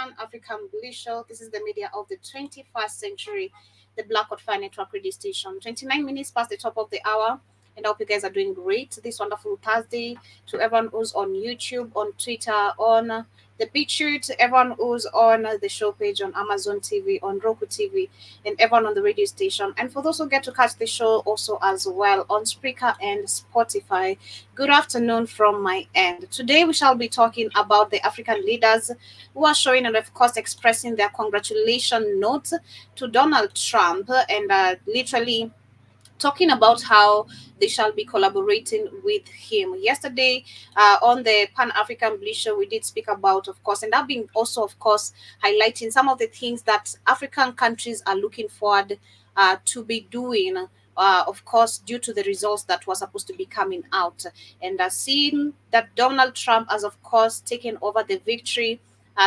Pan African Blue Show. This is the media of the 21st century, the Black Hot Fire Network radio station. 29 minutes past the top of the hour. And I hope you guys are doing great this wonderful Thursday. To everyone who's on YouTube, on Twitter, on the BitChute, to everyone who's on the show page on Amazon TV, on Roku TV, and everyone on the radio station. And for those who get to catch the show also as well on Spreaker and Spotify, good afternoon from my end. Today we shall be talking about the African leaders who are showing and of course expressing their congratulation notes to Donald Trump and literally talking about how they shall be collaborating with him. Yesterday, on the Pan African Blue Show, we did speak about, of course, and that being also, of course, highlighting some of the things that African countries are looking forward to be doing. Of course, due to the results that were supposed to be coming out, and seeing that Donald Trump has, of course, taken over the victory.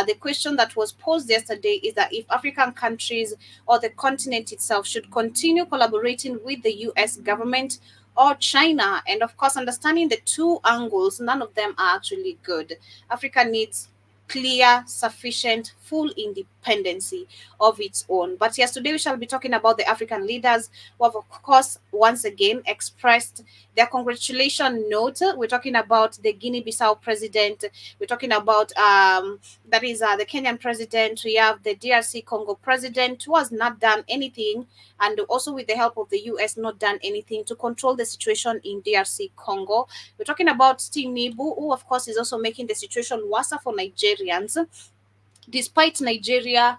The question that was posed yesterday is that if African countries or the continent itself should continue collaborating with the US government or China. And of course, understanding the two angles, none of them are actually good. Africa needs clear, sufficient, full independency of its own. But yes, today we shall be talking about the African leaders who have, of course, once again expressed their congratulation note. We're talking about the Guinea-Bissau president. We're talking about that is the Kenyan president. We have the DRC Congo president who has not done anything, and also with the help of the US, not done anything to control the situation in DRC Congo. We're talking about Tinubu, who of course is also making the situation worse for Nigerians, despite Nigeria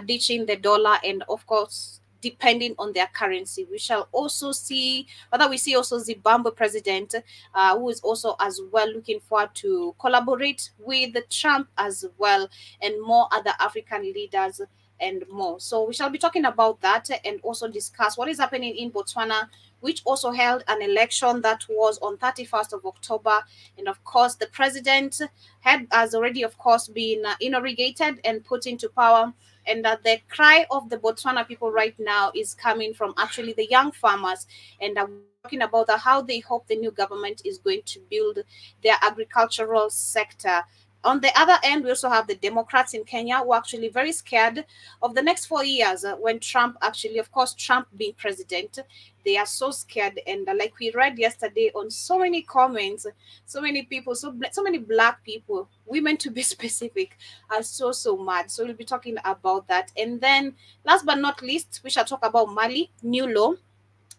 ditching the dollar and of course depending on their currency. We shall also see whether we see also Zimbabwe president who is also as well looking forward to collaborate with Trump as well, and more other African leaders and more. So we shall be talking about that and also discuss what is happening in Botswana, which also held an election that was on 31st of October. And of course, the president has already, of course, been inaugurated and put into power. And the cry of the Botswana people right now is coming from actually the young farmers. And we're talking about how they hope the new government is going to build their agricultural sector. On the other end, we also have the Democrats in Kenya who are actually very scared of the next 4 years when Trump actually, of course, Trump being president. They are so scared. And like we read yesterday on so many comments, so many people, so many black people, women to be specific, are so mad. So we'll be talking about that. And then last but not least, we shall talk about Mali, new law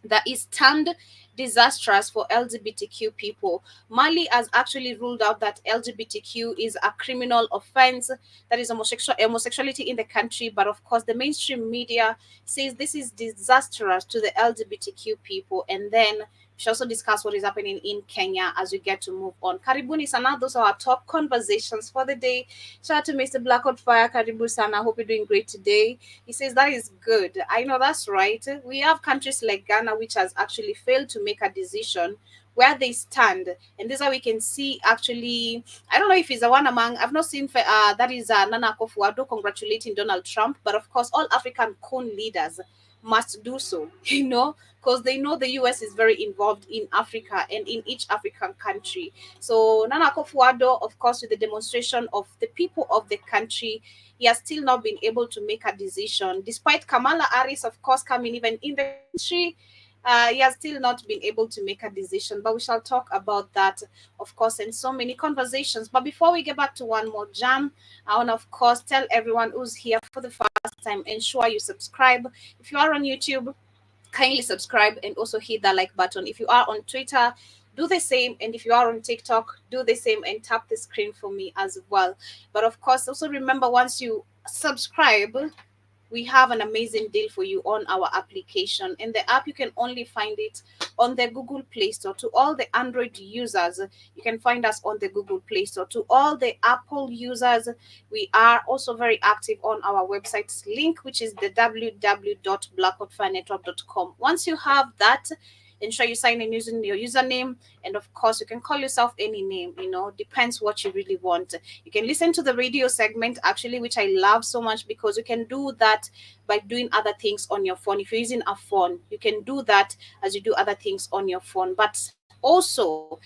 that is termed disastrous for LGBTQ people. Mali has actually ruled out that LGBTQ is a criminal offense, that is homosexuality in the country. But of course, the mainstream media says this is disastrous to the LGBTQ people. And then we should also discuss what is happening in Kenya as we get to move on. Karibuni sana, those are our top conversations for the day. Shout out to Mr. Blackwood Fire. Karibu sana, hope you're doing great today. He says that is good. I know that's right. We have countries like Ghana, which has actually failed to make a decision where they stand, and this is how we can see actually. I don't know if he's the one among. I've not seen that is Nana Akufo-Addo congratulating Donald Trump, but of course, all African corn leaders must do so. Because they know the US is very involved in Africa and in each African country. So Nana Akufo-Addo, of course, with the demonstration of the people of the country, he has still not been able to make a decision, despite Kamala Harris, of course, coming even in the country. He has still not been able to make a decision, but we shall talk about that, of course, in so many conversations. But before we get back to one more jam, I want to, of course, tell everyone who's here for the first time, ensure you subscribe. If you are on YouTube, kindly subscribe and also hit that like button. If you are on Twitter, do the same. And if you are on TikTok, do the same and tap the screen for me as well. But of course, also remember, once you subscribe, we have an amazing deal for you on our application. And the app, you can only find it on the Google Play Store. To all the Android users, you can find us on the Google Play Store. To all the Apple users, we are also very active on our website link, which is the www.blackoutfirenetwork.com. Once you have that, ensure you sign in using your username, and of course you can call yourself any name, depends what you really want. You can listen to the radio segment actually, which I love so much, because you can do that by doing other things on your phone. If you're using a phone, you can do that as you do other things on your phone. But also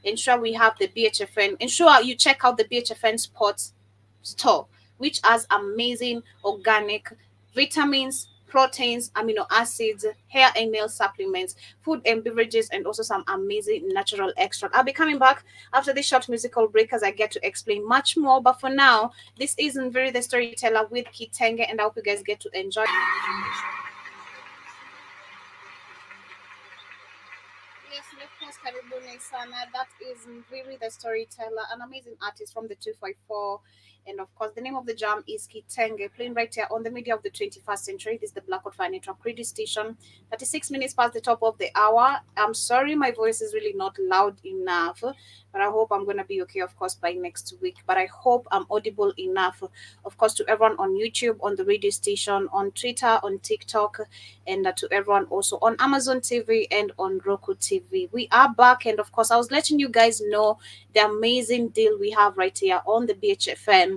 ensure we have the BHFN, ensure you check out the BHFN Sports store, which has amazing organic vitamins, proteins, amino acids, hair and nail supplements, food and beverages, and also some amazing natural extract. I'll be coming back after this short musical break as I get to explain much more. But for now, this is Nviri the Storyteller with Kitenge, and I hope you guys get to enjoy. Yes, of course, Karibuni Sana. That is Mviri the Storyteller, an amazing artist from the 254. And of course, the name of the jam is Kitenge, playing right here on the media of the 21st century. This is the Blackwood Financial Credit Station. 36 minutes past the top of the hour. I'm sorry, my voice is really not loud enough, but I hope I'm going to be okay, of course, by next week. But I hope I'm audible enough, of course, to everyone on YouTube, on the radio station, on Twitter, on TikTok, and to everyone also on Amazon TV and on Roku TV. We are back, and of course, I was letting you guys know the amazing deal we have right here on the BHFN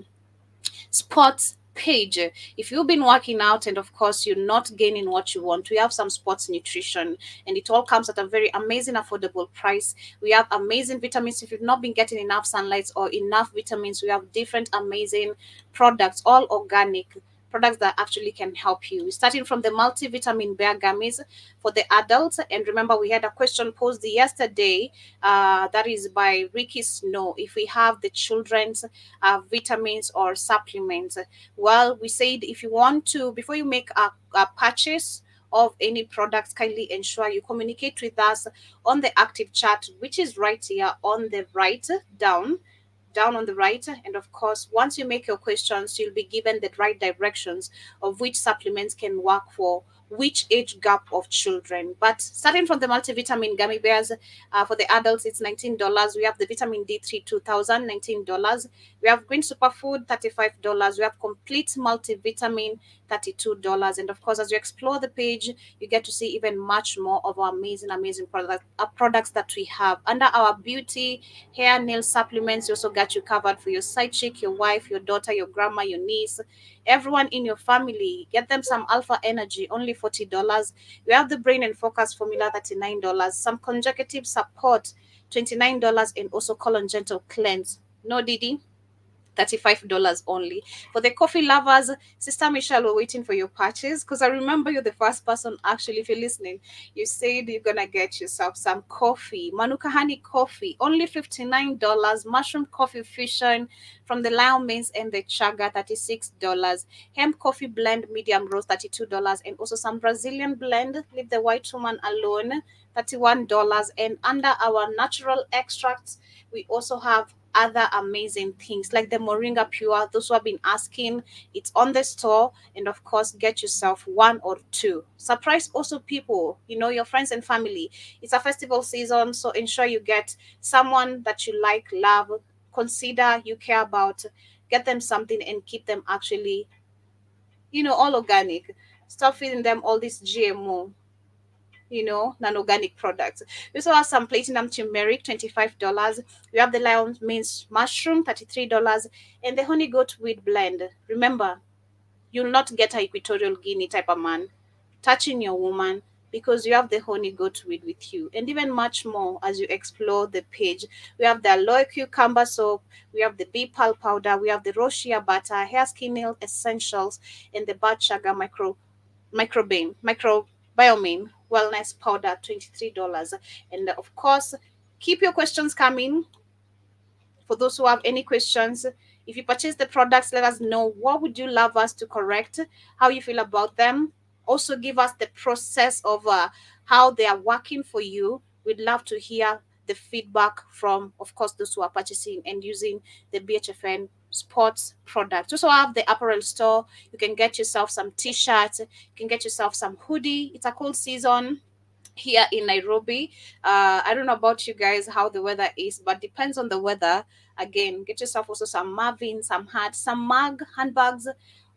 sports page. If you've been working out and of course you're not gaining what you want, we have some sports nutrition, and it all comes at a very amazing affordable price. We have amazing vitamins. If you've not been getting enough sunlight or enough vitamins, we have different amazing products, all organic products that actually can help you, starting from the multivitamin bear gummies for the adults. And remember, we had a question posed yesterday, that is by Ricky Snow, if we have the children's vitamins or supplements. Well, we said if you want to, before you make a purchase of any products, kindly ensure you communicate with us on the active chat, which is right here on the right, down on the right. And of course, once you make your questions, you'll be given the right directions of which supplements can work for which age gap of children. But starting from the multivitamin gummy bears, for the adults, it's $19. We have the vitamin D3 2000, $19. We have green superfood, $35. We have complete multivitamin, $32. And of course, as you explore the page, you get to see even much more of our amazing products that we have under our beauty hair nail supplements. You also got you covered for your side chick, your wife, your daughter, your grandma, your niece, everyone in your family. Get them some alpha energy, only $40. We have the brain and focus formula, $39. Some conjunctive support, $29. And also colon gentle cleanse, no Didi, $35 only. For the coffee lovers, Sister Michelle, we're waiting for your purchase, because I remember you're the first person, actually, if you're listening, you said you're gonna get yourself some coffee. Manuka honey coffee, only $59. Mushroom coffee fusion from the Lion Mains and the Chaga, $36. Hemp coffee blend medium roast, $32. And also some Brazilian blend, leave the white woman alone, $31. And under our natural extracts, we also have other amazing things like the Moringa Pure. Those who have been asking, it's on the store. And of course, get yourself one or two. Surprise also people, your friends and family. It's a festival season, so ensure you get someone that you like, love, consider, you care about. Get them something and keep them actually, all organic. Stop feeding them all this GMO, non-organic products. We also have some platinum turmeric, $25. We have the lion's mane mushroom, $33, and the honey goat weed blend. Remember, you'll not get a equatorial guinea type of man touching your woman, because you have the honey goat weed with you, and even much more as you explore the page. We have the aloe cucumber soap, we have the bee pearl powder, we have the raw shea butter, hair skin nail essentials, and the bad sugar microbiome wellness powder, $23. And of course, keep your questions coming. For those who have any questions, if you purchase the products, let us know what would you love us to correct, how you feel about them. Also give us the process of how they are working for you. We'd love to hear the feedback from, of course, those who are purchasing and using the BHFN sports products. Also have the apparel store. You can get yourself some t-shirts, you can get yourself some hoodie. It's a cold season here in Nairobi. I don't know about you guys how the weather is, but depends on the weather. Again, get yourself also some Marvin, some hats, some mug, handbags,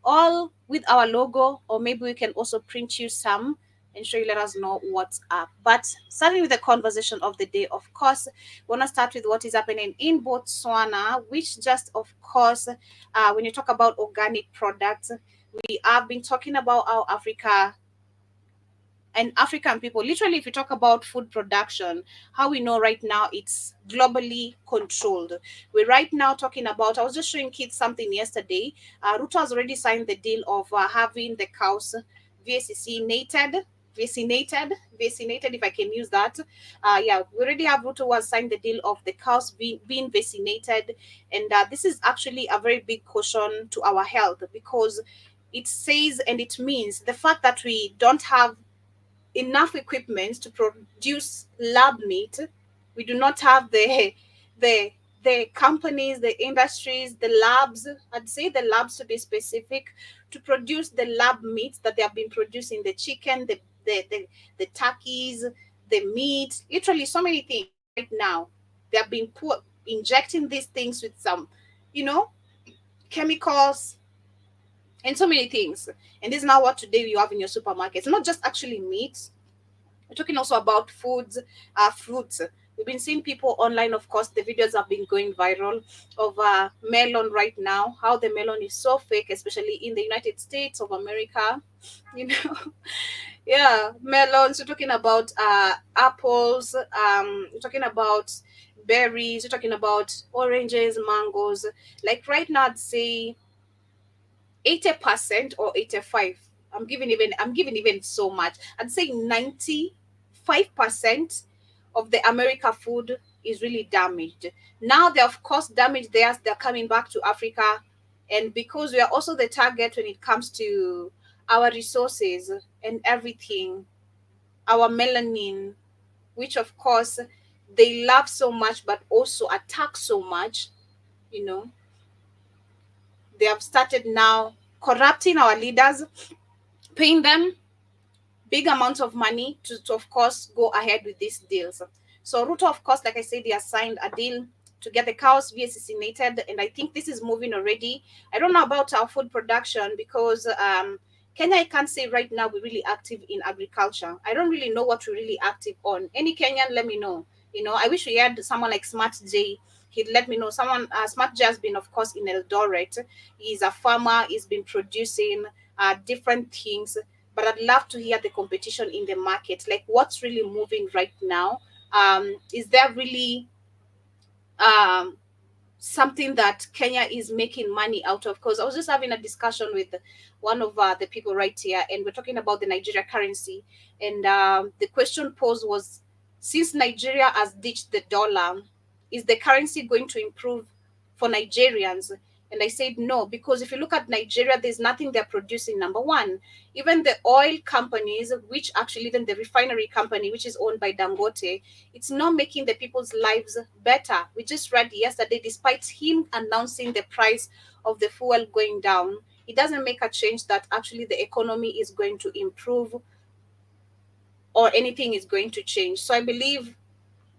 all with our logo, or maybe we can also print you some and show you, let us know what's up. But starting with the conversation of the day, of course, we want to start with what is happening in Botswana, which just, of course, when you talk about organic products, we have been talking about how Africa and African people. Literally, if you talk about food production, how we know right now it's globally controlled. We're right now talking about, I was just showing kids something yesterday. Ruto has already signed the deal of having the cows vaccinated, vaccinated, if I can use that. Yeah, we already have Ruto who has signed the deal of the cows being vaccinated. And this is actually a very big caution to our health, because it says and it means the fact that we don't have enough equipment to produce lab meat. We do not have the the companies, the industries, the labs. I'd say the labs to be specific, to produce the lab meats that they have been producing, the chicken, the turkeys, the meat, literally so many things right now. They have been injecting these things with some, you know, chemicals and so many things. And this is now what today you have in your supermarkets. Not just actually meat, we're talking also about foods, fruits. We've been seeing people online, of course, the videos have been going viral of melon right now, how the melon is so fake, especially in the United States of America. You know, yeah, melons. We're talking about apples. We're talking about berries. We're talking about oranges, mangoes. Like right now, I'd say 80% or 85. I'm giving even so much. I'd say 95% of the America food is really damaged. Now they're of course damaged theirs, they're coming back to Africa. And because we are also the target when it comes to our resources and everything, our melanin, which of course they love so much but also attack so much, you know, they have started now corrupting our leaders, paying them big amounts of money to of course go ahead with these deals. So Ruto, of course, like I said, they have signed a deal to get the cows vaccinated, and I think this is moving already. I don't know about our food production because Kenya, I can't say right now we're really active in agriculture. I don't really know what we're really active on. Any Kenyan, let me know. You know, I wish we had someone like Smart J. He'd let me know. Someone, Smart J has been, of course, in Eldoret. He's a farmer. He's been producing different things, but I'd love to hear the competition in the market. Like, what's really moving right now? Is there really um, something that Kenya is making money out of? Because I was just having a discussion with one of the people right here, and we're talking about the Nigeria currency. And the question posed was, since Nigeria has ditched the dollar, is the currency going to improve for Nigerians? And I said no, because if you look at Nigeria, there's nothing they're producing. Number one, even the oil companies, which actually even the refinery company, which is owned by Dangote, it's not making the people's lives better. We just read yesterday, despite him announcing the price of the fuel going down, it doesn't make a change that actually the economy is going to improve or anything is going to change. So I believe,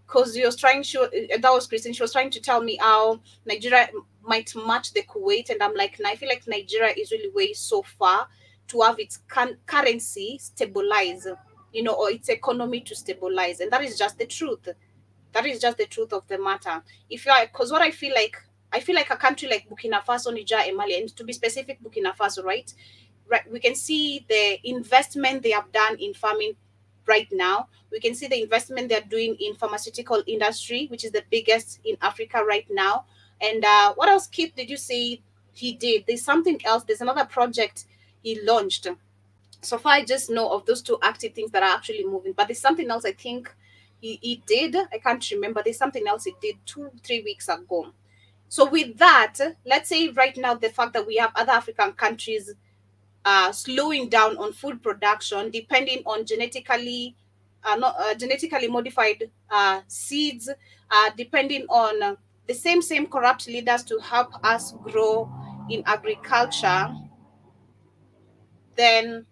because she was trying to, that was Christine, she was trying to tell me how Nigeria might match the Kuwait, and I'm like, nah, I feel like Nigeria is really way so far to have its currency stabilize, you know, or its economy to stabilize, and that is just the truth. That is just the truth of the matter. If you are, because what I feel like a country like Burkina Faso, Niger, and Mali, and to be specific, Burkina Faso, right? Right, we can see the investment they have done in farming right now. We can see the investment they're doing in pharmaceutical industry, which is the biggest in Africa right now. And what else, Keith, did you say he did? There's something else. There's another project he launched. So far, I just know of those two active things that are actually moving. But there's something else I think he did. I can't remember. There's something else he did 2 3 weeks ago. So with that, let's say right now the fact that we have other African countries slowing down on food production, depending on genetically modified seeds, depending on the same corrupt leaders to help us grow in agriculture, then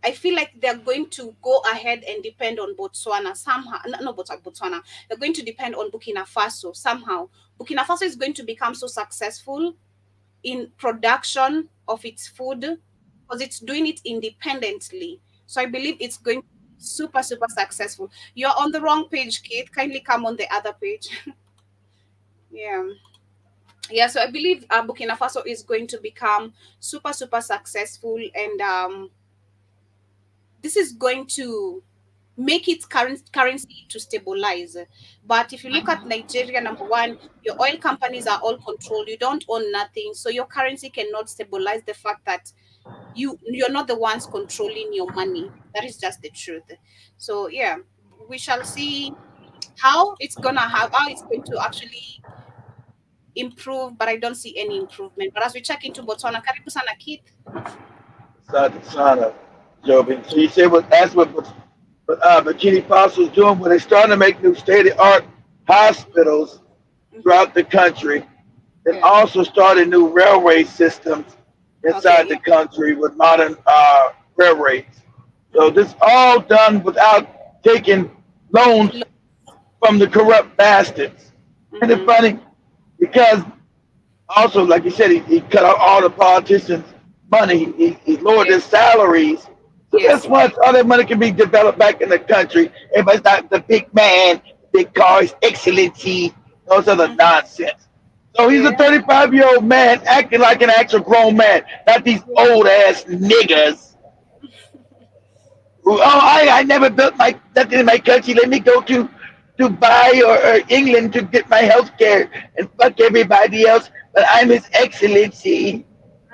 I feel like they're going to go ahead and depend on Botswana somehow. No, not Botswana. They're going to depend on Burkina Faso somehow. Burkina Faso is going to become so successful in production of its food because it's doing it independently. So I believe it's going to be super successful. You're on the wrong page, Kate. Kindly come on the other page. Yeah. Yeah, so I believe Burkina Faso is going to become super successful, and this is going to make its currency to stabilize. But if you look at Nigeria, number one, your oil companies are all controlled. You don't own nothing, so your currency cannot stabilize the fact that you're not the ones controlling your money. That is just the truth. So yeah, we shall see how it's going to actually improve, but I don't see any improvement. But as we check into Botswana, karibu sana Keith. Sana, Joby. So you say what that's what Bikini Faso is doing when they're starting to make new state of art hospitals Hmm. throughout the country, and Yeah. also starting new railway systems inside Okay. the country with modern railways. So this all done without taking loans from the corrupt bastards. And it's Mm-hmm. funny because also, like you said, he cut out all the politicians' money. He lowered Yeah. their salaries. So that's Yes. why all that money can be developed back in the country. Everybody's not the big man, big cars, excellency, those other Mm-hmm. nonsense. So he's a Yeah. 35-year-old man acting like an actual grown man, not these Yeah. old ass niggas. Who, I never built my nothing in my country. Let me go to Dubai or England to get my health care and fuck everybody else. But I'm His Excellency.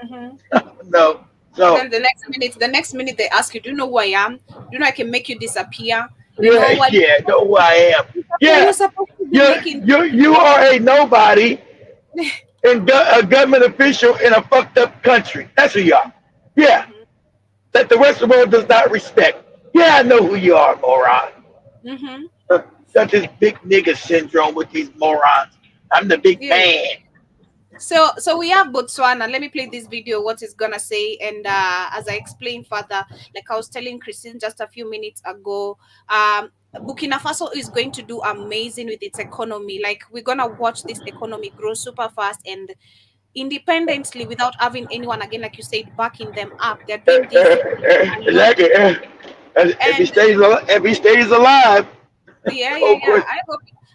Mm-hmm. No. So Then the next minute they ask you, "Do you know who I am? Do you know I can make you disappear? You yeah, know what? yeah, know who I am. You're Yeah, supposed to be making." you are a nobody and a government official in a fucked up country. That's who you are. Yeah, Mm-hmm. that the rest of the world does not respect. Yeah, I know who you are, moron. Mm-hmm. Got this big nigga syndrome with these morons. I'm the big Yeah. man. So we have Botswana. Let me play this video, what it's gonna say. And as I explained further, like I was telling Christine just a few minutes ago, Burkina Faso is going to do amazing with its economy. Like we're gonna watch this economy grow super fast and independently without having anyone, again, like you said, backing them up. They're doing this alone. Exactly. If he And stays, if he stays alive, yeah, yeah, of yeah. course.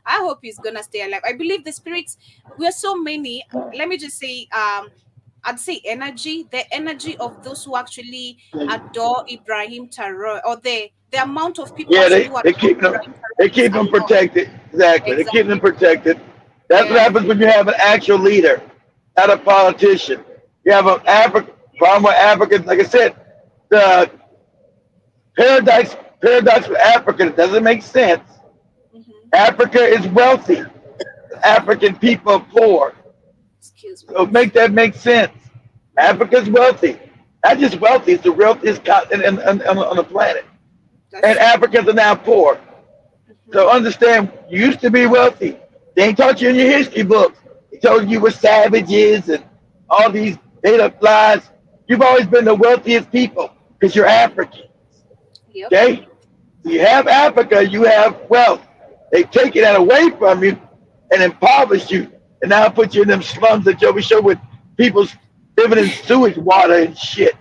I hope he's gonna stay alive. I believe the spirits. We're so many. Let me just say, I'd say energy. The energy of those who actually adore Ibrahim Traore, or the amount of people Yeah, actually who they adore keep them Ibrahim Traore is keep a them lot. protected. Exactly. They keep them Exactly. protected. That's what Yeah. happens when you have an actual leader, not a politician. You have an Yeah. African problem with Africans. Like I said, the paradox with Africa it doesn't make sense. Hmm. Africa is wealthy. African people are poor. Excuse me. So make that make sense. Hmm. Africa's wealthy. Not just wealthy, it's the wealthiest continent on the planet. That's And true. Africans are now poor. Hmm. So understand, you used to be wealthy. They ain't taught you in your history books. They told you were savages and all these made up lies. You've always been the wealthiest people because you're African. Yep. Okay? You have Africa, you have wealth. They take that away from you and impoverish you and now put you in them slums that you'll be show with people living in sewage water and shit.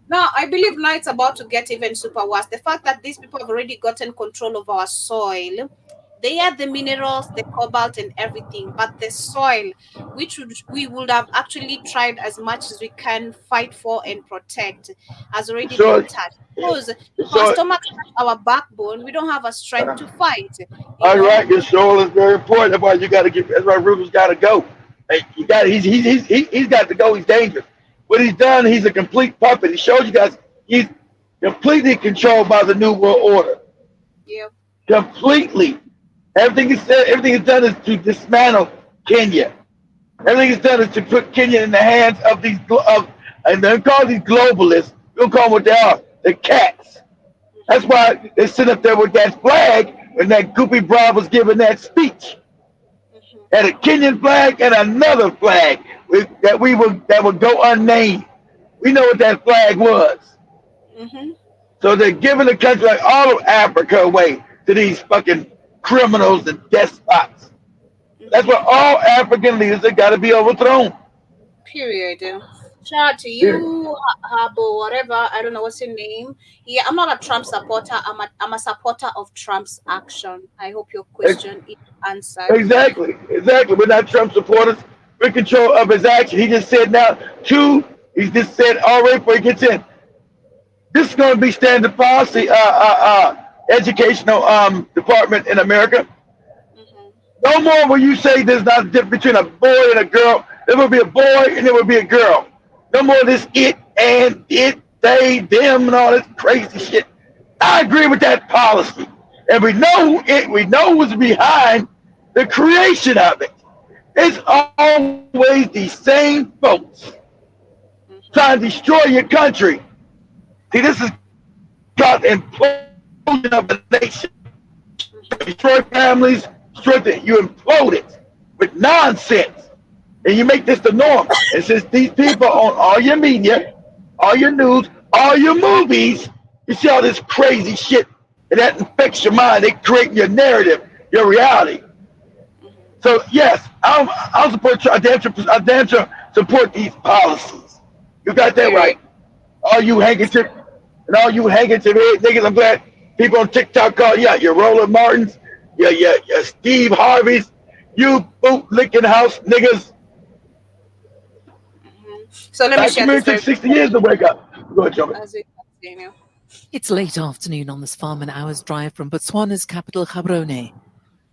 Now, I believe now it's about to get even super worse. The fact that these people have already gotten control of our soil, they had the minerals, the cobalt, and everything, but the soil, which we would have actually tried as much as we can fight for and protect, has already been So, touched. Because if our so stomachs touch our backbone, we don't have a strength to fight. You all know? right, your soul is very important. That's why you got to get. That's why Rufus got to go. Hey, you got. He's got to go. He's dangerous. What he's done, he's a complete puppet. He showed you guys he's completely controlled by the New World Order. Yeah. Completely. Everything he's done is to dismantle Kenya. Everything he's done is to put Kenya in the hands of these and then call these globalists. We'll call them what they are. The cats. That's Hmm. why they sit up there with that flag when that Goopy Brown was giving that speech. Hmm. Had a Kenyan flag and another flag that would go unnamed. We know what that flag was. Hmm. So they're giving the country like all of Africa away to these fucking criminals and despots. That's why Hmm. all African leaders have got to be overthrown. Period. Shout out to Here. you, Habo, whatever. I don't know what's your name. Yeah, I'm not a Trump supporter. I'm a supporter of Trump's action. I hope your question is answered. Exactly. We're not Trump supporters. We're in control of his action. He just said now, two, he just said already before he gets in, This is going to be standard policy, educational department in America. Mm-hmm. No more will you say there's not a difference between a boy and a girl. There will be a boy and there will be a girl. No more of this it, they, them, and all this crazy shit. I agree with that policy. And we know who's behind the creation of it. It's always the same folks Mm-hmm. trying to destroy your country. See, this is called implosion of a nation. Mm-hmm. Destroy families, destroy you implode it with nonsense. And you make this the norm. And since these people on all your media, all your news, all your movies, you see all this crazy shit, and that infects your mind. They create your narrative, your reality. Mm-hmm. So yes, I'll support you. I damn sure support these policies. You got that Very. right. All you handkerchief and all you handkerchief head niggas, I'm glad people on TikTok call you out. Your Roland Martins, your Steve Harveys, you boot licking house niggas. Mm-hmm. So let me Black share this community took very 60 years to wake up. Go ahead, Joker. as we continue. It's late afternoon on this farm an hour's drive from Botswana's capital, Gaborone.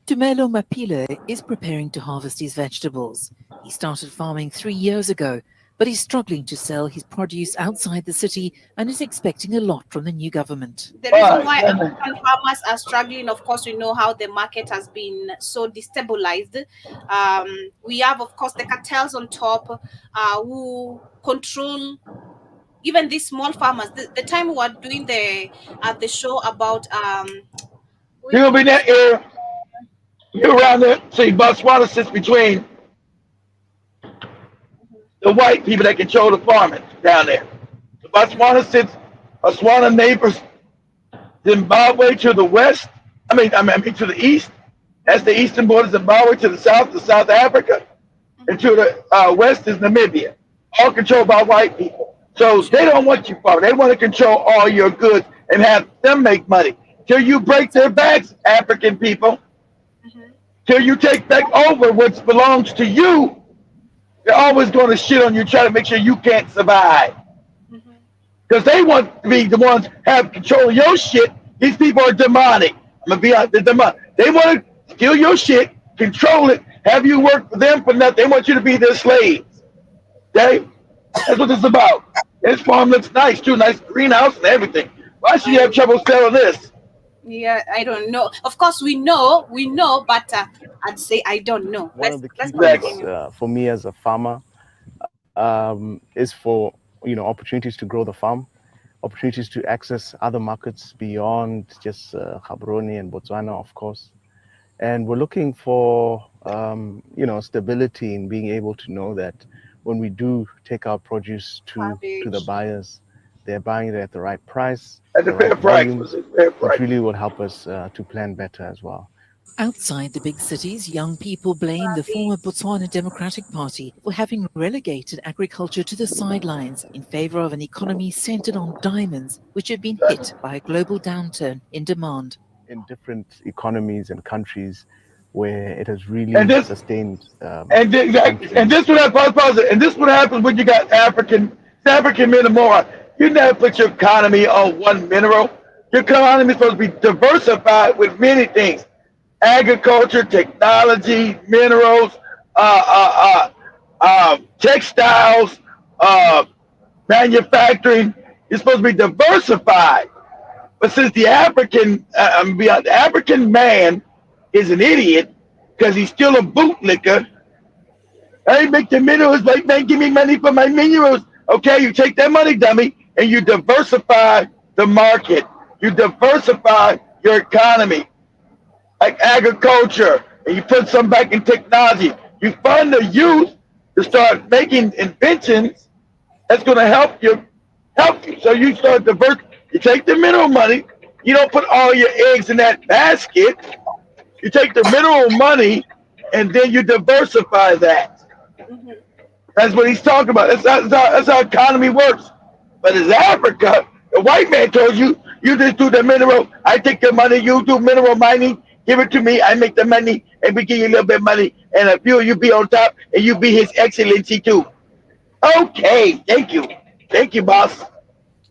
Tumelo Mapile is preparing to harvest his vegetables. He started farming 3 years ago, but he's struggling to sell his produce outside the city and is expecting a lot from the new government. The All reason right. why African farmers are struggling, of course, we know how the market has been so destabilized. We have, of course, the cartels on top who control even these small farmers. The time we were doing the show about You're which gonna be in that area. You're around there. See, Botswana sits between the white people that control the farming down there. So Botswana sits Botswana neighbors Zimbabwe to the west. I mean to the east. That's the eastern border. Zimbabwe to the South Africa, and to the west is Namibia. All controlled by white people. So they don't want you farming. They want to control all your goods and have them make money. Till you break their backs, African people. Mhm, Till you take back over what belongs to you, they're always going to shit on you, try to make sure you can't survive. mhm. Because they want to be the ones have control of your shit. These people are demonic. I'm gonna be honest, they're demonic. They want to steal your shit, control it, have you work for them for nothing. They want you to be their slaves. Okay? That's what it's about. This farm looks nice too, nice greenhouse and everything. Why should you have I trouble selling this? Yeah, I don't know. Of course, we know, but I'd say I don't know. One of the Let's key Exactly. things continue. for me as a farmer is for opportunities to grow the farm, opportunities to access other markets beyond just Gaborone and Botswana, of course. And we're looking for stability in being able to know that when we do take our produce to the Cabbage. buyers, they're buying it at the right price, At the the right fair price. volumes, Fair which price. really will help us to plan better as well. Outside the big cities, young people blame the former Botswana Democratic Party for having relegated agriculture to the sidelines in favor of an economy centered on diamonds, which have been hit by a global downturn in demand. In different economies and countries where it has And really this sustained and countries. this what happens. And this what happens when you got African mineral. You never put your economy on one mineral. Your economy is supposed to be diversified with many things: agriculture, technology, minerals, textiles, uh, manufacturing. It's supposed to be diversified. But since the African man is an idiot because he's still a bootlicker, I make the minerals, like, man, give me money for my minerals. Okay, you take that money, dummy, and you diversify the market. You diversify your economy, like agriculture, and you put some back in technology. You fund the youth to start making inventions that's going to help you. So you start divert. You take the mineral money. You don't put all your eggs in that basket. You take the mineral money, and then you diversify that. Mhm. That's what he's talking about. That's how economy works. But as Africa, the white man told you, you just do the mineral. I take the money, you do mineral mining, give it to me, I make the money, and we give you a little bit of money, and a few you be on top, and you be his excellency too. Okay, thank you. Thank you, boss.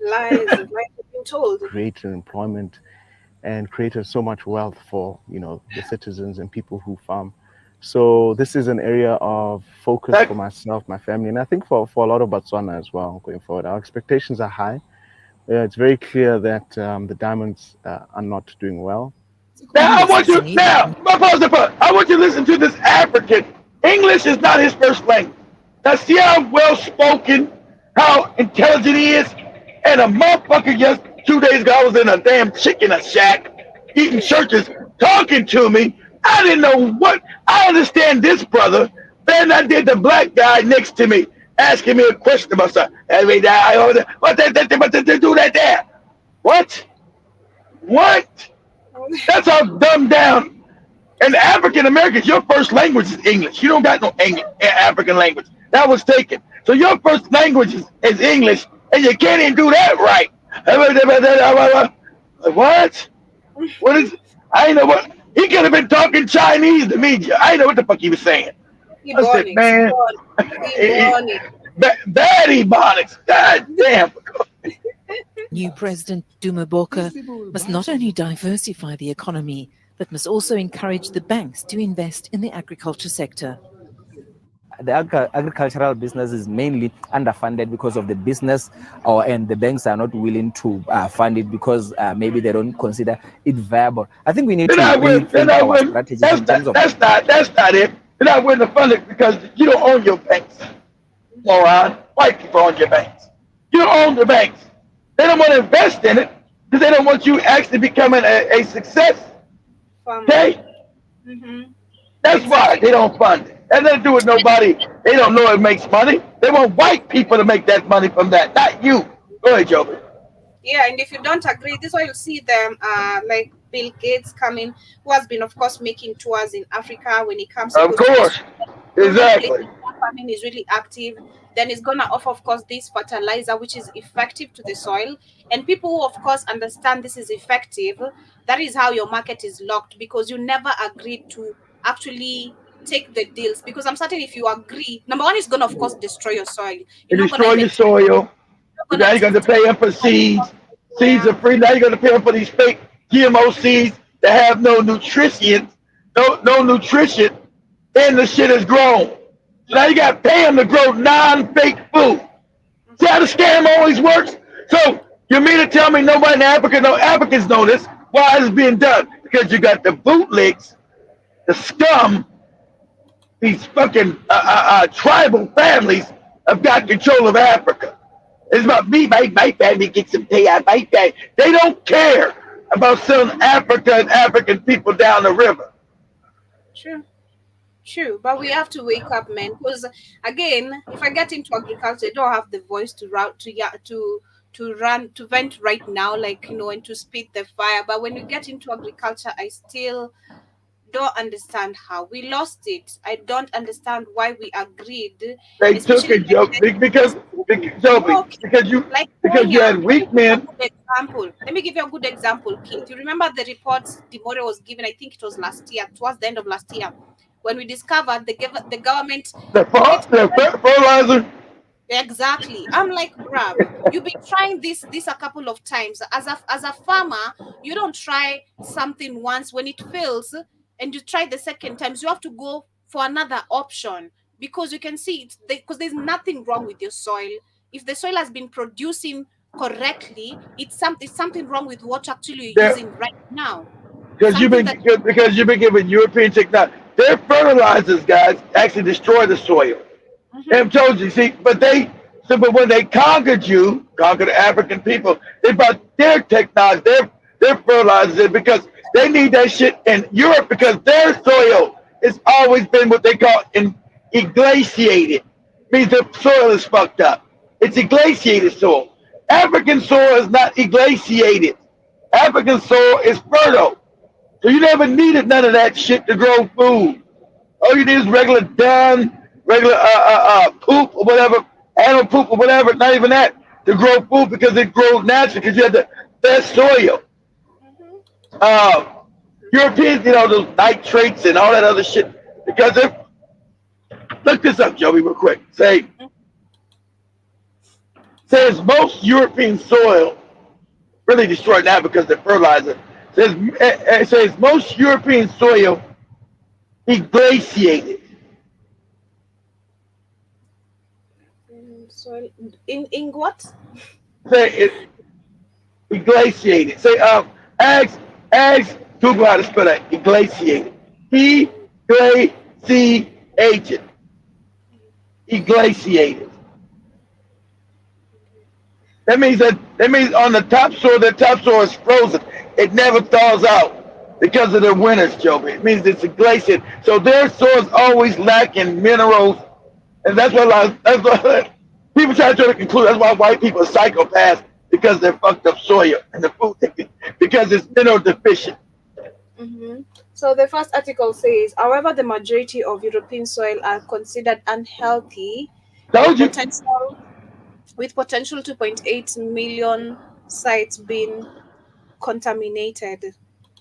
Lies, lies been told. created employment and created so much wealth for the citizens and people who farm. So this is an area of focus That, for myself, my family, and I think for a lot of Botswana as well going forward. Our expectations are high. It's very clear that the diamonds are not doing well. now I Yes, want you now. I want you to listen to this African. English is not his first language. Now see how well spoken, how intelligent he is, and a motherfucker just 2 days ago I was in a damn chicken shack eating churches talking to me. I didn't know what. I understand this brother better than I did the black guy next to me asking me a question about something. What they do that there? What? What? That's how dumbed down. And African Americans, your first language is English. You don't got no African language. That was taken. So your first language is English, and you can't even do that right. What? What is? I ain't know what. He could have been talking Chinese to me. I ain't know what the fuck he was saying. I said, man, bad ebonics. God damn. New President Duma Boko must not only diversify the economy, but must also encourage the banks to invest in the agriculture sector. The agricultural business is mainly underfunded because of the business, and the banks are not willing to fund it because maybe they don't consider it viable. I think we need to rethink our strategies in terms of. That's not it. They're not willing to fund it because you don't own your banks, moron. White people own your banks. You don't own the banks. They don't want to invest in it because they don't want you actually becoming a success. Okay? Mm-hmm. That's why they don't fund it. That doesn't do with nobody. They don't know it makes money. They want white people to make that money from that, not you. Go ahead, Joby. Yeah, and if you don't agree, this is why you see them like Bill Gates coming, who has been, of course, making tours in Africa when it comes to. Of course. Exactly. Farming is really active. Then it's gonna offer, of course, this fertilizer which is effective to the soil. And people who, of course, understand this is effective, that is how your market is locked, because you never agreed to actually take the deals. Because I'm certain if you agree, number one, it's gonna, of course, destroy your soil. It destroy your soil. Now you're gonna pay them for seeds. Seeds are free. Now you're gonna pay them for these fake GMO seeds that have no nutrition, no nutrition, and the shit is grown. So now you got to pay them to grow non-fake food. See how the scam always works? So you mean to tell me nobody in Africa, no Africans know this? Why is it being done? Because you got the bootlegs, the scum, these fucking tribal families have got control of Africa. It's about me, my family gets some pay out, my family. They don't care about selling Africa and African people down the river. True, but we have to wake up, man. Because again, if I get into agriculture, I don't have the voice to vent right now, like, and to spit the fire. But when you get into agriculture, I still don't understand how we lost it. I don't understand why we agreed. They took it, because you had weak men. Example. Let me give you a good example, King. Do you remember the reports Dimore was given? I think it was last year, towards the end of last year, when we discovered the government. The fertilizer. Exactly. I'm like, bruv, you've been trying this a couple of times. As a farmer, you don't try something once. When it fails and you try the second time, you have to go for another option, because you can see it, because there's nothing wrong with your soil. If the soil has been producing correctly, it's something wrong with what actually you're using right now. Because you've been given European technology. Their fertilizers, guys, actually destroy the soil. Mm-hmm. I've told you, see, but when they conquered the African people, they brought their technology, their fertilizers in, because they need that shit in Europe, because their soil has always been what they call eglaciated. Means the soil is fucked up. It's eglaciated soil. African soil is not eglaciated. African soil is fertile. So you never needed none of that shit to grow food. All you need is regular dung, regular poop or whatever, animal poop or whatever, not even that, to grow food, because it grows naturally, because you have the best soil. Europeans, those nitrates and all that other shit, because look this up, Joey, real quick. Says most European soil really destroyed now because of the fertilizer. It says most European soil is glaciated. Soil in what? Say it glaciated. Say ask Google how to spell that. Glaciated. Glaciated. Glaciated. That means on the top soil is frozen. It never thaws out because of the winters, Joby. It means it's a glacier. So their soil is always lacking minerals, and that's why people try to conclude that's why white people are psychopaths because they're fucked up soil and the food because it's mineral deficient. Mhm. So the first article says, however, the majority of European soil are considered unhealthy, with Told you. potential 2.8 million sites being contaminated.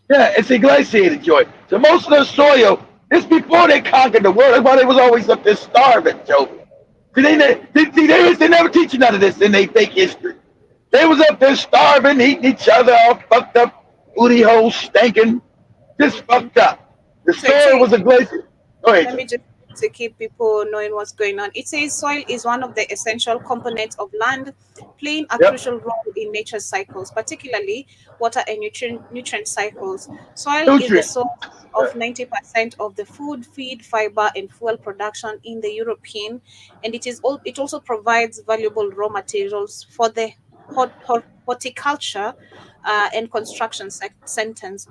Yeah, it's a glaciated, Joy. So most of the soil, this before they conquered the world. That's why they was always up there starving, Joey. See, they never teach you none of this in their fake history. They was up there starving, eating each other, all fucked up, booty holes stinking, just fucked up. The So it soil says, was a glacier. Go ahead, let Joey. me just to keep people knowing what's going on. It says soil is one of the essential components of land, playing a Yep. crucial role in nature's cycles, particularly water and nutrient cycles. Soil is the Nutrient. source of 90% of the food, feed, fiber, and fuel production in the European, and it also provides valuable raw materials for the horticulture and construction sectors.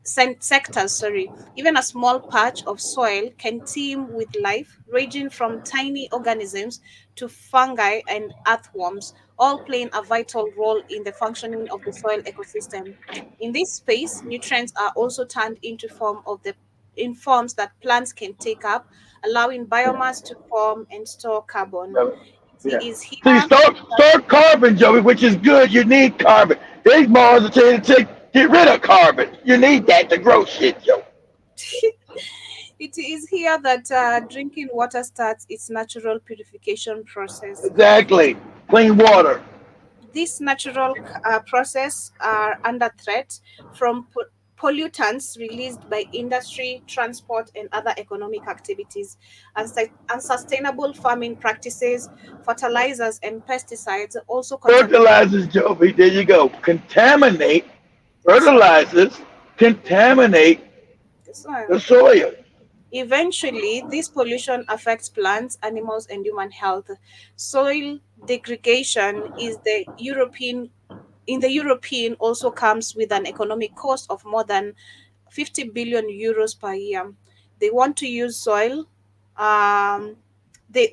Sorry, even a small patch of soil can teem with life, ranging from tiny organisms to fungi and earthworms, all playing a vital role in the functioning of the soil ecosystem. In this space, nutrients are also turned into in forms that plants can take up, allowing biomass to form and store carbon. It Yeah. is See, here start carbon, Joey, which is good. You need carbon. These Mars are trying to get rid of carbon. You need that to grow shit, Joey. it is here that drinking water starts its natural purification process. Exactly. Clean water. This natural process are under threat from pollutants released by industry, transport, and other economic activities. Unsustainable farming practices, fertilizers, and pesticides also contaminate Fertilizers, Joey. There you go. the soil. Fertilizers contaminate The soil. the soil. Eventually, this pollution affects plants, animals, and human health. Soil degradation in the European also comes with an economic cost of more than 50 billion euros per year. They want to use soil. Um, the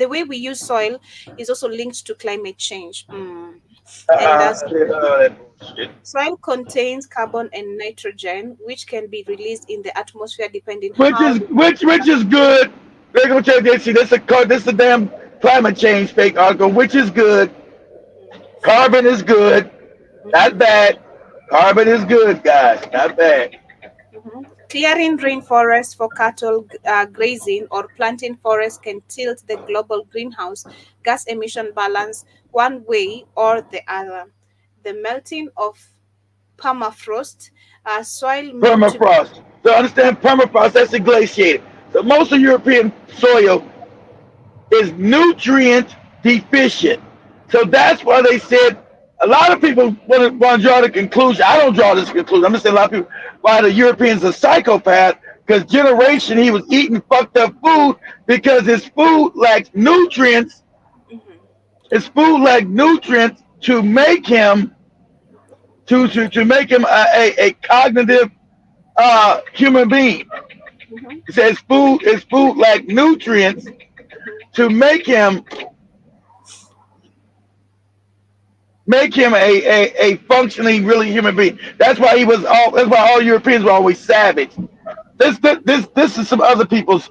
way we use soil is also linked to climate change. And as That bullshit. soil contains carbon and nitrogen, which can be released in the atmosphere depending Which how is the which is good. They're gonna tell you, see, this is a damn climate change fake article. Which is good. Carbon is good. Not Mhm, bad. Carbon is good, guys. Not bad. mhm. Clearing rainforest for cattle grazing or planting forests can tilt the global greenhouse gas emission balance one way or the other. The melting of permafrost, soil meant to be. Permafrost. So understand permafrost, that's a glaciated. So most of European soil is nutrient deficient. So that's why they said a lot of people want to draw the conclusion. I don't draw this conclusion. I'm just saying a lot of people why the Europeans are psychopaths because generation he was eating fucked up food because his food lacks nutrients. Mhm, His food lacked nutrients to make him to make him a cognitive human being. mhm, It says food lacked nutrients mhm. to make him a functioning really human being. That's why he was all. That's why all Europeans were always savage. This is some other people's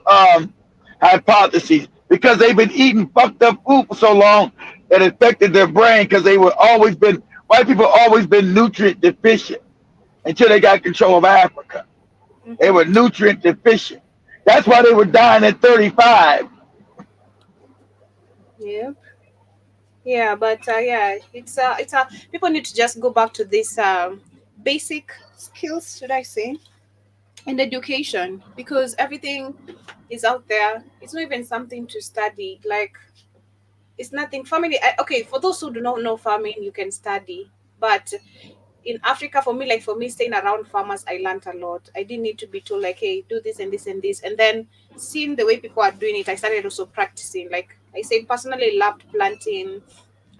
hypotheses because they've been eating fucked up food for so long that it affected their brain because they were always been white people always been nutrient deficient until they got control of Africa. They Mhm. were nutrient deficient. That's why they were dying at 35. Yeah. Yeah, but yeah, it's people need to just go back to this basic skills, should I say, and education, because everything is out there. It's not even something to study. Like, it's nothing. Family. Okay, for those who do not know farming, you can study, but in Africa, for me, like for me, staying around farmers, I learned a lot. I didn't need to be told like, hey, do this and this and this. And then seeing the way people are doing it, I started also practicing. Like I say, personally loved planting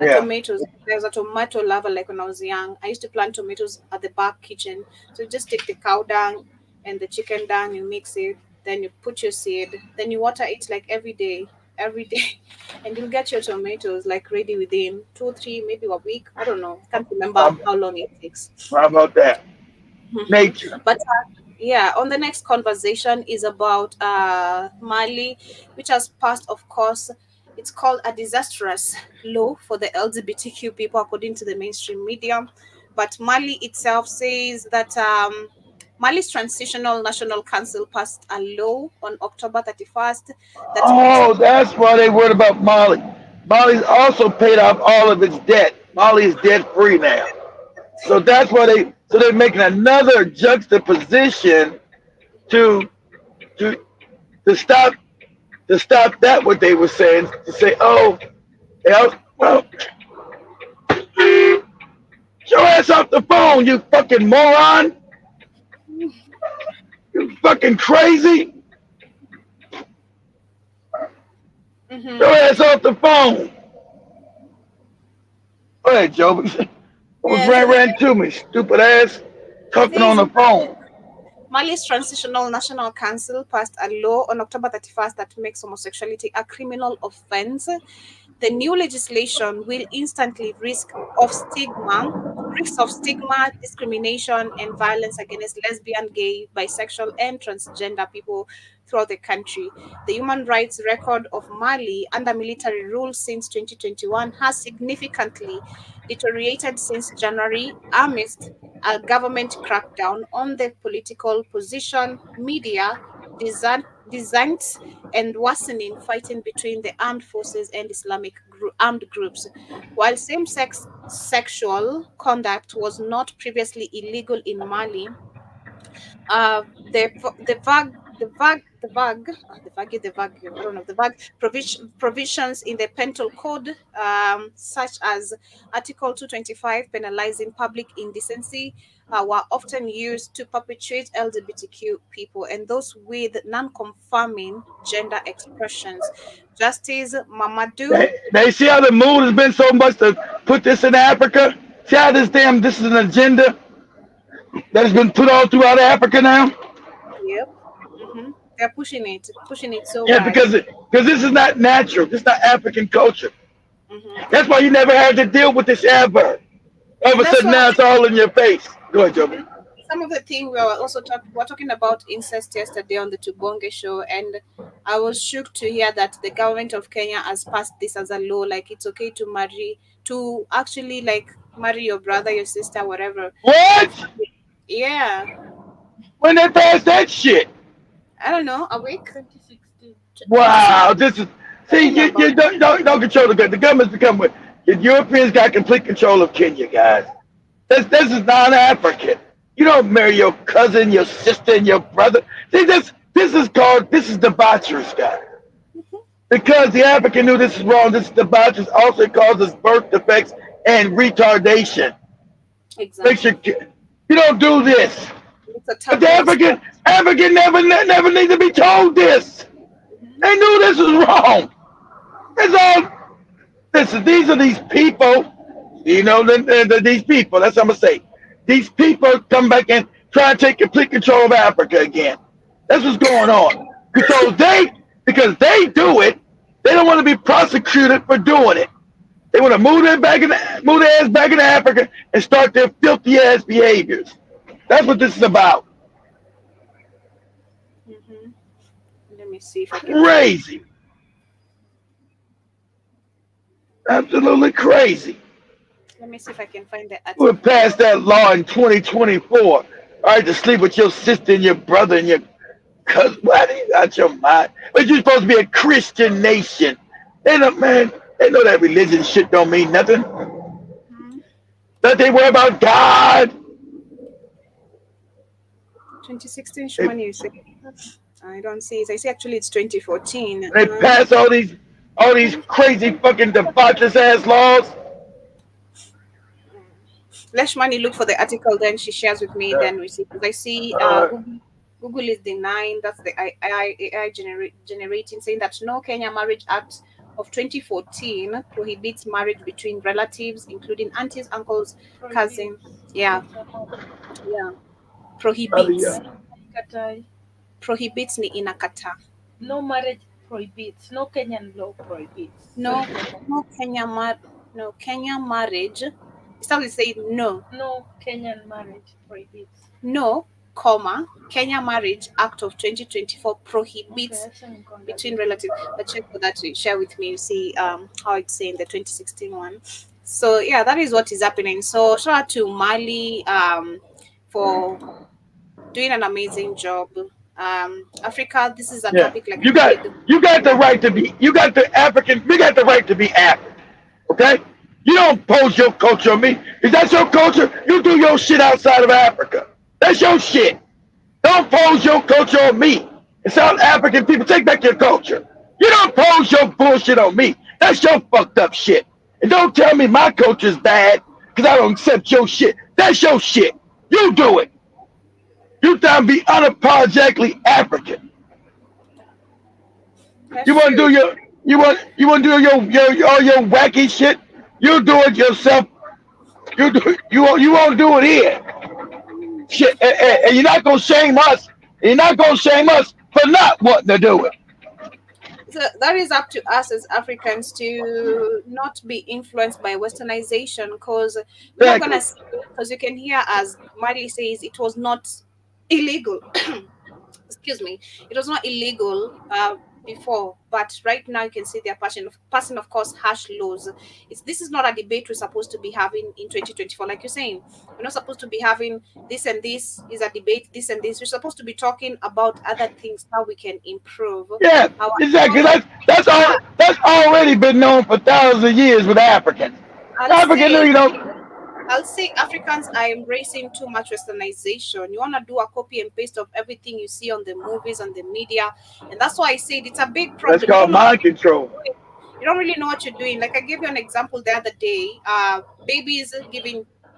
Yeah. tomatoes. There was a tomato lover like when I was young. I used to plant tomatoes at the back kitchen. So you just take the cow dung and the chicken dung, you mix it, then you put your seed, then you water it like every day, and you'll get your tomatoes like ready within 2, 3, maybe a week. I don't know. Can't remember How, how long it takes. how about that? Nature. But yeah, on the next conversation is about Mali, which has passed, of course, it's called a disastrous law for the LGBTQ people, according to the mainstream media. But Mali itself says that Mali's Transitional National Council passed a law on October 31st that makes Oh, that's why they worried about Mali. Mali's also paid off all of its debt. Mali is debt free now. So that's why they're making another juxtaposition to to to stop that what they were saying, to say, oh, well, get your ass off the phone, you fucking moron. You fucking crazy. Get your ass off the phone. Go ahead, Joe. Almost yeah, so ran to me, stupid ass, it talking on says the phone. Mali's Transitional National Council passed a law on October 31st that makes homosexuality a criminal offense. The new legislation will instantly risks of stigma, discrimination, and violence against lesbian, gay, bisexual, and transgender people throughout the country. The human rights record of Mali under military rule since 2021 has significantly deteriorated since January amidst a government crackdown on the political position, media, dissent, and worsening fighting between the armed forces and armed groups. While same sex sexual conduct was not previously illegal in Mali, I don't know, the vague provisions in the penal code, such as Article 225 penalizing public indecency, were often used to perpetuate LGBTQ people and those with non-conforming gender expressions. Justice Mamadou. They see how the mood has been so much to put this in Africa. See how this is an agenda that has been put all throughout Africa now. Yep. They're pushing it so Yeah, bad. because this is not natural. This is not African culture. hmm That's why you never had to deal with this ever. All of And a that's sudden why now it's all in your face. Go ahead, Joby. some of the thing we were also we're talking about incest yesterday on the Tubonge show, and I was shocked to hear that the government of Kenya has passed this as a law, like it's okay to actually like marry your brother, your sister, whatever. If What? yeah, When they passed that shit? I don't know, a week, 2016. Wow, this is see Talking about you don't control the government. The government's become what the Europeans got complete control of Kenya, guys. This is non-African. You don't marry your cousin, your sister, and your brother. See this is debauchery, guys. Because the African knew this is wrong. This is debauchery. Also causes birth defects and retardation. Makes exactly. you don't do this. It's a But the taboo. It's African never need to be told this. mhm. They knew this was wrong. It's all. Listen, these are these people. You know, these people. That's what I'm gonna say. These people come back and try to take complete control of Africa again. That's what's going on. Because they do it, they don't want to be prosecuted for doing it. They want to move their ass back into Africa and start their filthy ass behaviors. That's what this is about. Mhm. Let me see if I can find. Crazy. Absolutely crazy. Let me see if I can find the We'll article. pass that law in 2024. All right, to sleep with your sister and your brother and your cousin. Why do you got your mind? But you're supposed to be a Christian nation. Man, They know that religion shit don't mean nothing. Mhm. That they worry about God. 2016 They, Shumani, you say? I don't see it. I see actually it's 2014. they pass all these crazy fucking debaucherous ass laws. Let Shmani look for the article, then she shares with me. Yeah. Then we see. Because I see Uh, Google is denying, that's the AI generating, saying that no Kenya Marriage Act of 2014 prohibits marriage between relatives, including aunties, uncles, cousins. Yeah, yeah. Prohibits. Katai. Prohibits ni inakata. No marriage prohibits. No Kenyan law prohibits. No, no Kenya marriage. It's how they say no. No Kenyan marriage prohibits. No, comma, Kenya Marriage Act of 2024 prohibits between relatives. But check for that to share with me. You see how it's saying the 2016 one. So yeah, that is what is happening. So shout out to Mali for doing an amazing job. Africa, this is a yeah. topic like You got the right to be. You got the African. We got the right to be African. Okay. You don't pose your culture on me. Is that your culture? You do your shit outside of Africa. That's your shit. Don't pose your culture on me. And South African people, take back your culture. You don't pose your bullshit on me. That's your fucked up shit. And don't tell me my culture is bad because I don't accept your shit. That's your shit. You do it. You try to be unapologetically African. that's You want to true. do you want to do all your wacky shit. You do it yourself. You won't do it here. Shit, and you're not gonna shame us. You're not gonna shame us for not wanting to do it. So that is up to us as Africans to not be influenced by westernization, because we're not gonna, Exactly. because you can hear as Miley says it was not illegal. Excuse me, it was not illegal before, but right now you can see they're passing of course harsh laws. This is not a debate we're supposed to be having in 2024, like you're saying. We're not supposed to be having this, and this is a debate, this and this. We're supposed to be talking about other things, how we can improve Yeah, our exactly. economy. That's all. Yeah, That's already been known for thousands of years with Africans. I'll African, say you know, I'll say Africans are embracing too much westernization. You want to do a copy and paste of everything you see on the movies, on the media. And that's why I said it's a big that's problem. You called don't know mind control. you don't really know what you're doing. Like I gave you an example the other day, babies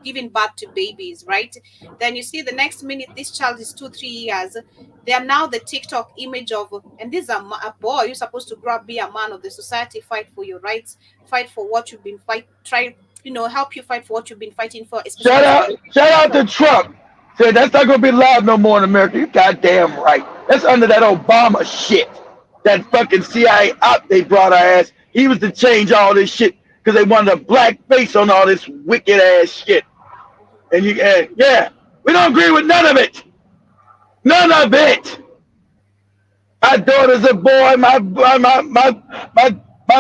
giving birth to babies, right? Then you see the next minute this child is 2 3 years. They are now the TikTok image of, and this is a boy. You're supposed to grow up, be a man of the society, fight for your rights, fight for what you've been try, help you fight for what you've been fighting for, especially as a Shout out to Trump. Said that's not gonna be allowed no more in America. You goddamn right. That's under that Obama shit. That fucking CIA op they brought our ass. He was to change all this shit because they wanted a black face on all this wicked ass shit. And yeah, we don't agree with none of it. None of it. My daughter's a boy. My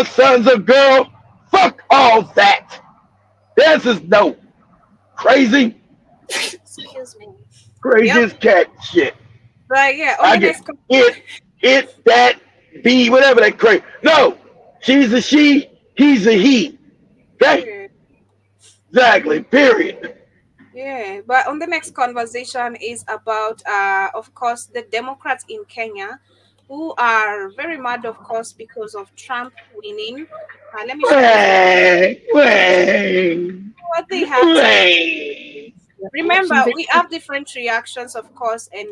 son's a girl. Fuck all that. The answer's no. Crazy, excuse me. crazy Yep. as cat shit. But yeah, on I the get next it, that, be, whatever they crazy. No, she's a she, he's a he. Okay? Exactly. Period. Yeah, but on the next conversation is about, of course, the Democrats in Kenya, who are very mad, of course, because of Trump winning. Let me share this with what they have to. Remember, we have different reactions, of course, and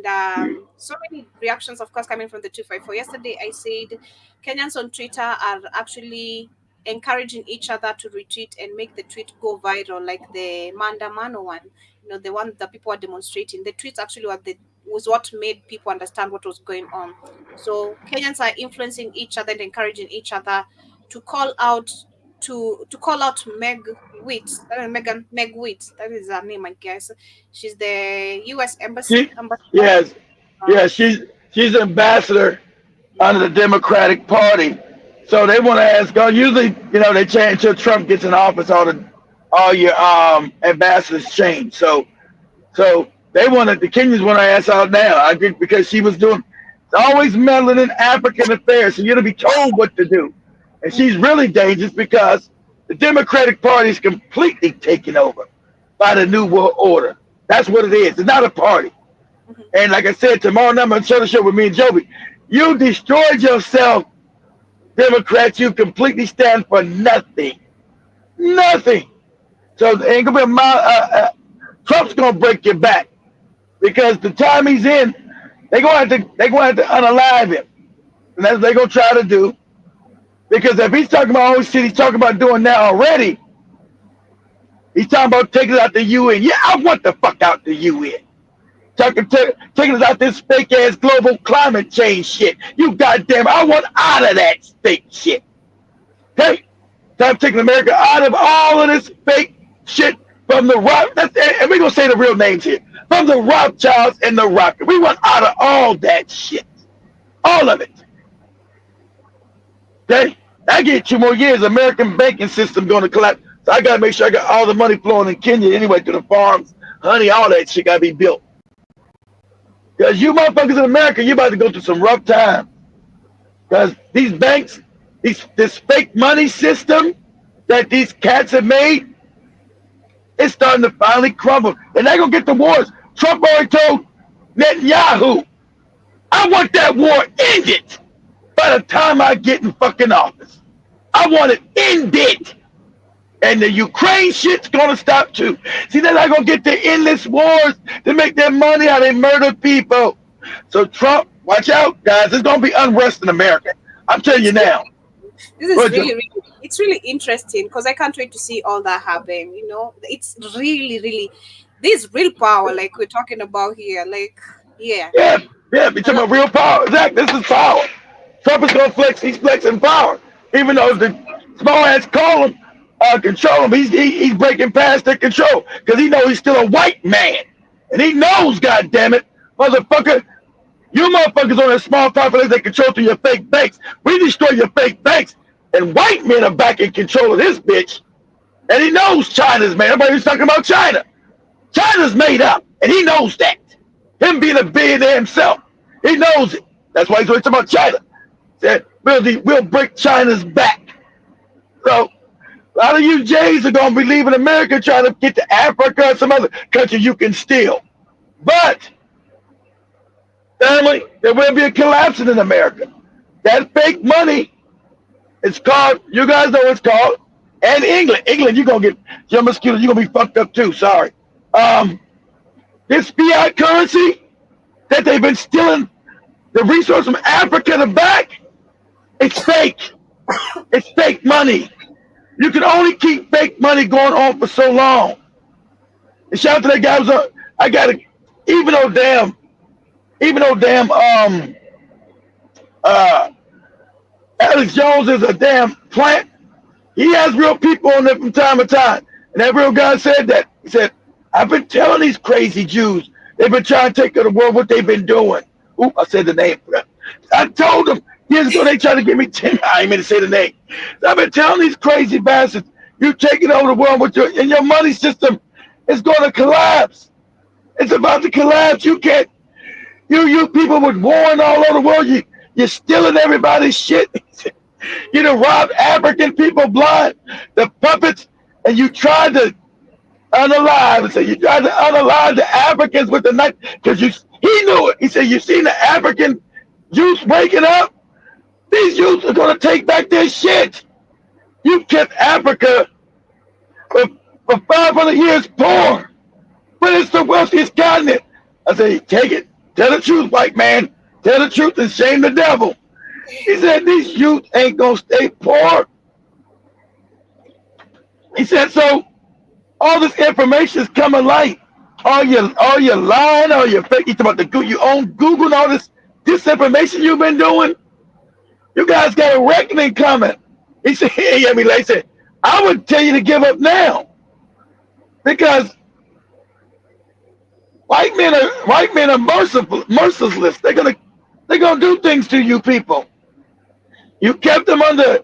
so many reactions, of course, coming from the 254. Yesterday, I said Kenyans on Twitter are actually encouraging each other to retweet and make the tweet go viral, like the Mandamano one. The one that people are demonstrating. The tweets actually was what made people understand what was going on. So Kenyans are influencing each other and encouraging each other to call out Meg Witt, Meg Witt. That is her name, I guess. She's the U.S. She, ambassador. yes, she's ambassador under the Democratic Party. So they want to ask God. Usually, they change until Trump gets in office. All your ambassadors change. So they wanted the Kenyans want to ask out now. I think because she was always meddling in African affairs, so you're to be told what to do. And she's really dangerous because the Democratic Party is completely taken over by the New World Order. That's what it is. It's not a party. And like I said, tomorrow night I'm going to show the show with me and Joby. You destroyed yourself, Democrats. You completely stand for nothing. Nothing. So there ain't going to be Trump's going to break your back because the time he's in, they're going to have to unalive him. And that's what they're going to try to do. Because if he's talking about all this shit he's talking about doing now already, he's talking about taking us out the UN. Yeah, I want the fuck out the UN. Taking us out this fake ass global climate change shit. You goddamn, I want out of that fake shit. Okay? Time taking America out of all of this fake shit from the Rock. And we're gonna say the real names here. From the Rothschilds and the Rocket. We want out of all that shit. All of it. Okay? I get 2 more years, American banking system going to collapse. So I got to make sure I got all the money flowing in Kenya anyway to the farms, honey, all that shit got to be built. Because you motherfuckers in America, you about to go through some rough times. Because these banks, this fake money system that these cats have made, it's starting to finally crumble. And they're going to get the wars. Trump already told Netanyahu, I want that war ended by the time I get in fucking office. I want it ended. And the Ukraine shit's gonna stop too. See, they're not gonna get the endless wars to make their money how they murder people. So Trump, watch out, guys. There's gonna be unrest in America. I'm telling you now. This is it's really interesting because I can't wait to see all that happen. You know, it's really this real power, like we're talking about here. Like, yeah. We're talking about real power. Exactly. This is power. Trump is gonna flex. He's flexing power, even though the small ass call him. Control him. He's breaking past the control because he knows he's still a white man, and he knows, goddamn it, motherfucker, you motherfuckers on a small population that control through your fake banks. We destroy your fake banks, and white men are back in control of this bitch, and he knows China's made. Everybody's talking about China. China's made up, and he knows that. Him being a billionaire himself, he knows it. That's why he's always talking about China. Said we'll break China's back. So. A lot of you Jays are going to be leaving America trying to get to Africa or some other country you can steal. But, family, there will be a collapse in America. That fake money is called, you guys know what it's called, and England. England, you're going to get, your mosquito, you're going to be fucked up too, sorry. This fiat currency that they've been stealing the resource from Africa to back, it's fake. It's fake money. You can only keep fake money going on for so long. And shout out to that guy who's up. I got it. Even though Alex Jones is a damn plant, he has real people on there from time to time. And that real guy said that. He said, I've been telling these crazy Jews, they've been trying to take over the world, what they've been doing. Oop, I said the name. I told them. Years ago, they tried to give me 10. I ain't meant to say the name. So I've been telling these crazy bastards, you taking over the world with your money system is going to collapse. It's about to collapse. You can't. You people with warring all over the world. You're stealing everybody's shit. You done robbed African people blind, the puppets, and you tried to unalive. So you tried to unalive the Africans with the knife because he knew it. He said, you seen the African youth waking up? These youths are going to take back their shit. You kept Africa for 500 years poor, but it's the wealthiest continent. I say, take it. Tell the truth, white man. Tell the truth and shame the devil. He said, these youth ain't going to stay poor. He said, so all this information is coming light. All your lying, all your fake. He's about you own Google and all this disinformation you've been doing. You guys got a reckoning coming. He said, he said, I would tell you to give up now. Because white men are merciless. They're gonna do things to you people. You kept them under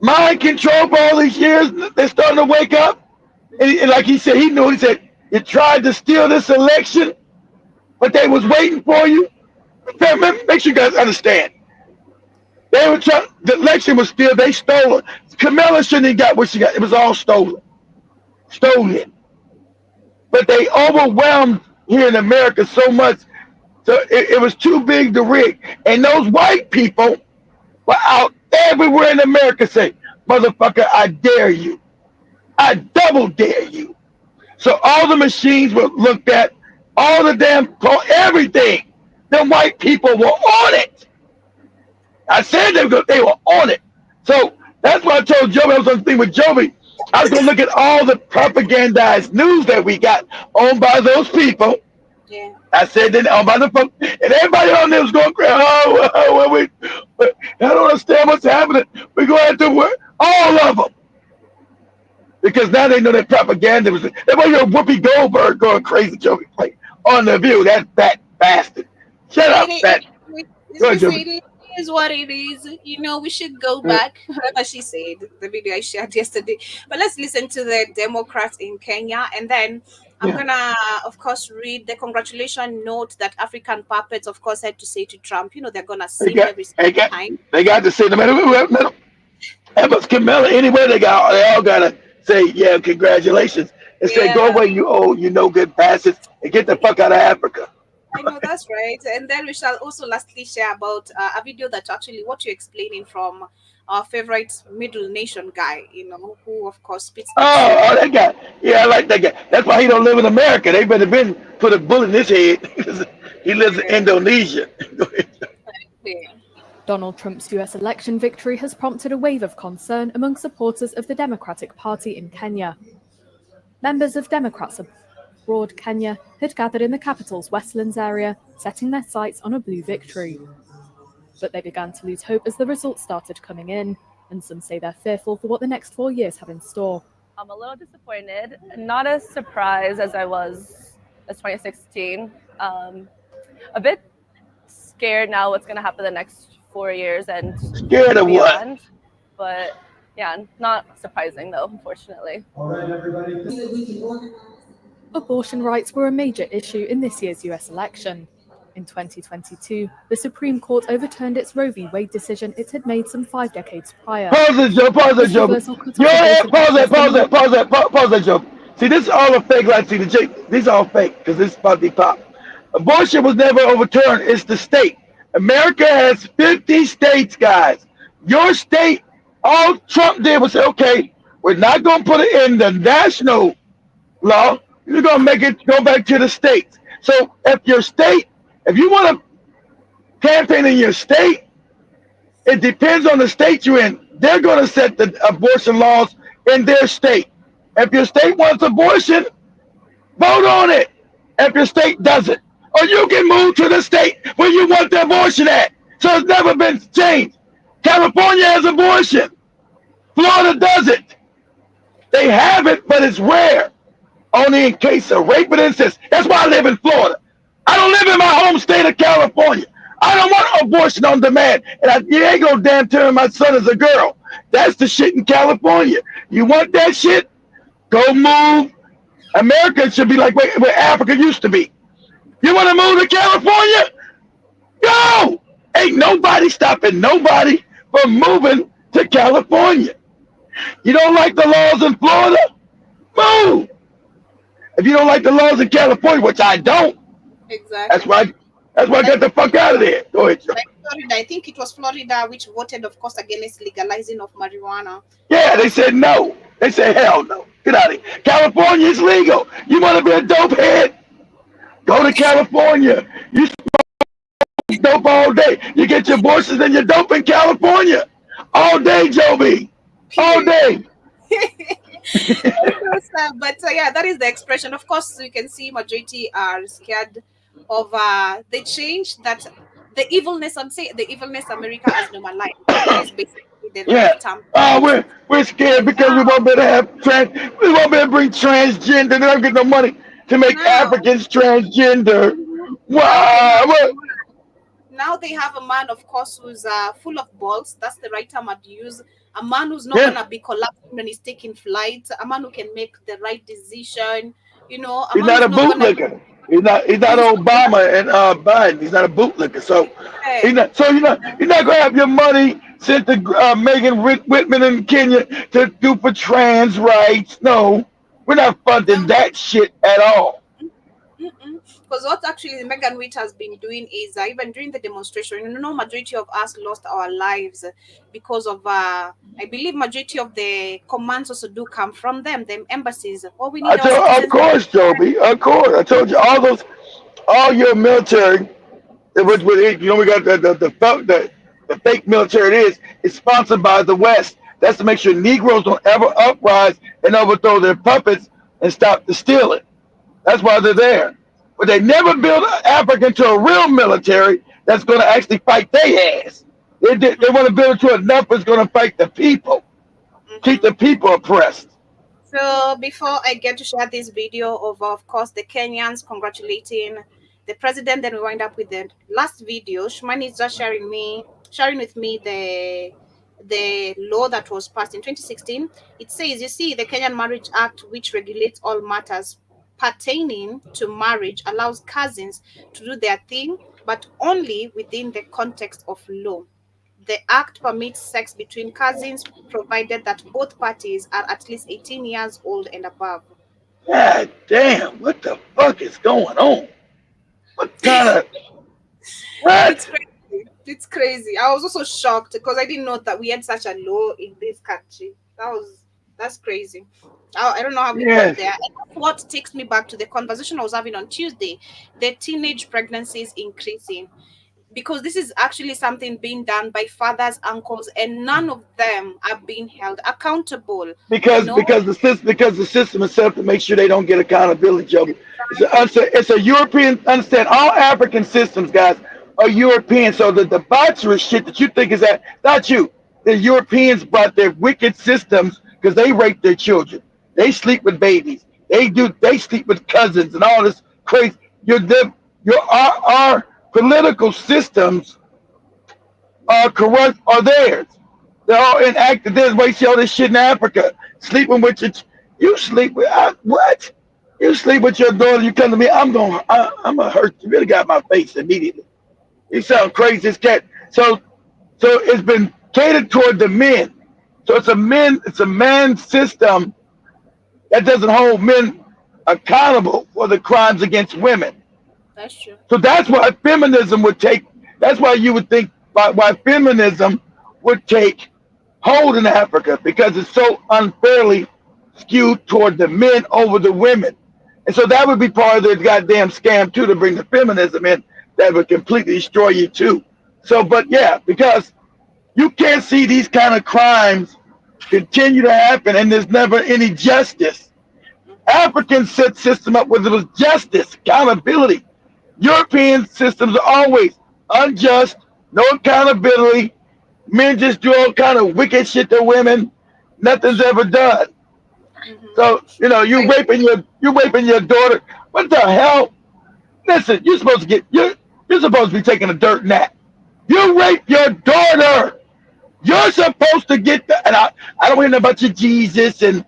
mind control for all these years. They're starting to wake up. And like he said, he said, you tried to steal this election, but they was waiting for you. Make sure you guys understand. They were trying. The election was still. They stole it. Camilla shouldn't have got what she got. It was all stolen. But they overwhelmed here in America so much, so it was too big to rig. And those white people were out everywhere in America saying, "Motherfucker, I dare you. I double dare you." So all the machines were looked at, all the damn everything. The white people were on it. I said they were on it. So that's why I told Joby I was on the thing with Joby. I was gonna look at all the propagandized news that we got owned by those people. Yeah. I said that on by the phone, and everybody on there was going crazy. I don't understand what's happening. We're going to have to work all of them because now they know that propaganda was. That's why you're Whoopi Goldberg going crazy, Joby, like on the View. That fat bastard. Shut up, fat. Go ahead, Joby. It is what it is. You know, we should go back. As she said, the video I shared yesterday. But let's listen to the Democrats in Kenya, and then I'm gonna, of course, read the congratulation note that African puppets, of course, had to say to Trump. You know, they're gonna sing every single time. They got to say no matter who. But Camilla, anyway, they all gotta say, yeah, congratulations, and say, go away, you old, you no good bastards, and get the fuck out of Africa. I know, that's right. And then we shall also lastly share about a video that actually what you're explaining from our favorite middle nation guy, you know, who of course speaks. Oh, that guy. Yeah, I like that guy. That's why he don't live in America. They better been put a bullet in his head. He lives in Indonesia. Donald Trump's US election victory has prompted a wave of concern among supporters of the Democratic Party in Kenya. Members of Democrats abroad Kenya had gathered in the capital's Westlands area, setting their sights on a blue victory. But they began to lose hope as the results started coming in, and some say they're fearful for what the next 4 years have in store. I'm a little disappointed, not as surprised as I was as 2016. A bit scared now what's going to happen the next 4 years and scared of beyond. But yeah, not surprising though, unfortunately. All right, everybody. Abortion rights were a major issue in this year's US election. In 2022, the Supreme Court overturned its Roe v. Wade decision it had made some 5 decades prior. Pause it, Joe. Pause it, Joe. Pause it, Joe. See, this is all a fake lie. See, these are all fake because this is about to be pop. Abortion was never overturned. It's the state. America has 50 states, guys. Your state, all Trump did was say, okay, we're not going to put it in the national law. You're going to make it go back to the states. So if your state, if you want to campaign in your state, it depends on the state you're in. They're going to set the abortion laws in their state. If your state wants abortion, vote on it. If your state doesn't, or you can move to the state where you want the abortion at. So it's never been changed. California has abortion. Florida doesn't. They have it, but it's rare. Only in case of rape and incest. That's why I live in Florida. I don't live in my home state of California. I don't want abortion on demand. And you ain't gonna damn turn my son as a girl. That's the shit in California. You want that shit? Go move. America should be like where Africa used to be. You want to move to California? Go! Ain't nobody stopping nobody from moving to California. You don't like the laws in Florida? Move! If you don't like the laws in California, which I don't, exactly. That's why I got the fuck out of there. Go ahead, Joe. Like Florida, I think it was Florida which voted, of course, against legalizing of marijuana. Yeah, they said no. They said hell no. Get out of here. California is legal. You want to be a dope head? Go to California. You smoke dope all day. You get your abortions and your dope in California. All day, Joby. All day. But yeah, that is the expression. Of course, you can see majority are scared of the change that the evilness, I'm saying the evilness America has normalized. That is basically the right term. We're scared because we won't be able to have we won't be able to bring transgender. They don't get no money to make Africans transgender. Wow. Now they have a man, of course, who's full of balls. That's the right term I'd use. A man who's not gonna be collapsing when he's taking flight. A man who can make the right decision. You know, he's not a bootlegger. He's not Obama and Biden. He's not a bootlicker. So Hey, you're not gonna have your money sent to Megan Whitman in Kenya to do for trans rights. No, we're not funding that shit at all. because what actually Megan Witt has been doing is even during the demonstration, majority of us lost our lives because of I believe majority of the commands also do come from them, embassies. What we need our Of citizens. course, Joby. Of course, I told you all your military. We got the fake military. It's sponsored by the West. That's to make sure Negroes don't ever uprise and overthrow their puppets and stop the stealing. That's why they're there. But they never build Africa into a real military that's going to actually fight their ass. They want to build it to enough that's going to fight the people, keep the people oppressed. So before I get to share this video of course, the Kenyans congratulating the president, then we wind up with the last video. Shumani is just sharing with me the law that was passed in 2016. It says, you see, the Kenyan Marriage Act, which regulates all matters pertaining to marriage, allows cousins to do their thing, but only within the context of law. The act permits sex between cousins, provided that both parties are at least 18 years old and above. God damn, what the fuck is going on? What kind of It's what? crazy. It's crazy. I was also shocked because I didn't know that we had such a law in this country. That's crazy. I don't know how we got Yes, there. And that's what takes me back to the conversation I was having on Tuesday. The teenage pregnancies increasing, because this is actually something being done by fathers, uncles, and none of them are being held accountable. You because know, the system is set up to make sure they don't get accountability, Joby. It's a European. Understand? All African systems, guys, are European. So the debaucherous shit that you think is that not you. The Europeans brought their wicked systems because they rape their children. They sleep with babies. They sleep with cousins and all this crazy. Our political systems are corrupt, are theirs. They're all enacted. There's why you see all this shit in Africa. Sleeping with you sleep with what? You sleep with your daughter. You come to me. I'm gonna hurt you. Really got my face immediately. You sound crazy as cat. So it's been catered toward the men. So it's a man system that doesn't hold men accountable for the crimes against women. that's true. So that's why feminism would take. That's why you would think why feminism would take hold in Africa, because it's so unfairly skewed toward the men over the women. And so that would be part of the goddamn scam too, to bring the feminism in that would completely destroy you too. So, but yeah, because you can't see these kind of crimes continue to happen and there's never any justice. Africans set system up where there was justice, accountability. European systems are always unjust, no accountability. Men just do all kind of wicked shit to women. Nothing's ever done. So you raping your daughter. What the hell? Listen, you're supposed to be taking a dirt nap. You rape your daughter. You're supposed to get the. And I don't hear nothing about your Jesus and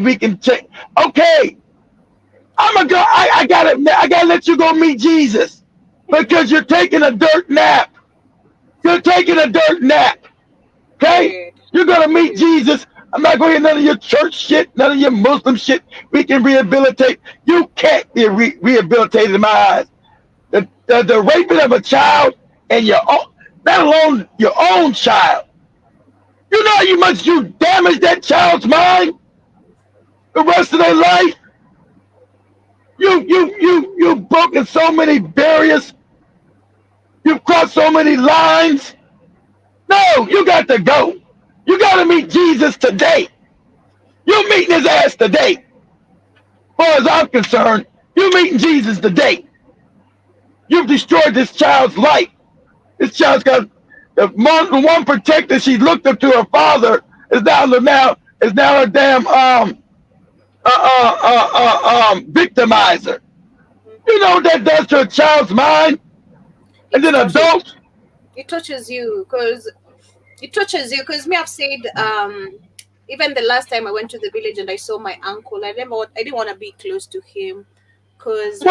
we can check. Okay, I'm gonna go. I gotta let you go meet Jesus because you're taking a dirt nap. You're taking a dirt nap. Okay? Weird. You're gonna meet Jesus. I'm not gonna hear none of your church shit, none of your Muslim shit. We can rehabilitate. You can't be rehabilitated in my eyes. The raping of a child and your own, not alone your own child. You know how much you damage that child's mind the rest of their life. You've broken so many barriers. You've crossed so many lines. No, you got to go. You got to meet Jesus today. You're meeting his ass today. As far as I'm concerned, you're meeting Jesus today. You've destroyed this child's life. This child's got the one protector she looked up to her father is now a damn victimizer. You know what that does to a child's mind? And then adults. It touches you because me, I've said even the last time I went to the village and I saw my uncle, I didn't want to be close to him because Whoa!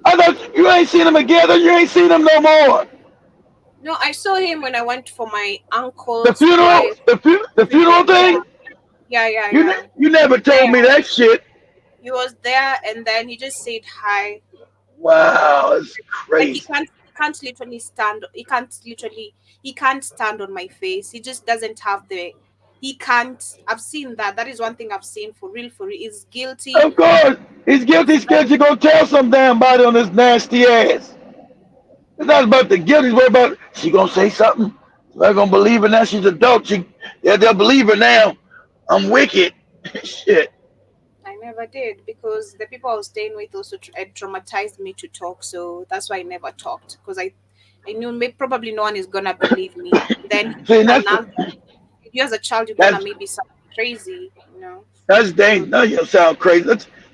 I thought you ain't seen them together. You ain't seen them no more. no, I saw him when I went for my The uncle's funeral, wife. the funeral thing. Yeah. You never told me that shit. He was there, and then he just said hi. Wow, it's Like he crazy. can't literally stand. He can't stand on my face. He just doesn't have the. He can't. I've seen that. That is one thing I've seen for real. He's guilty. Of course, he's guilty. Scared you gonna tell some damn body on this nasty ass. It's not about the guilt. It's worried about she gonna say something. They're gonna believe her now. She's adult. They'll believe her now. I'm wicked. Shit. I never did because the people I was staying with also traumatized me to talk. So that's why I never talked because I knew probably no one is gonna believe me. Then See, you as a child, you're that's gonna maybe sound crazy, you know. that's dangerous. No, you don't sound crazy.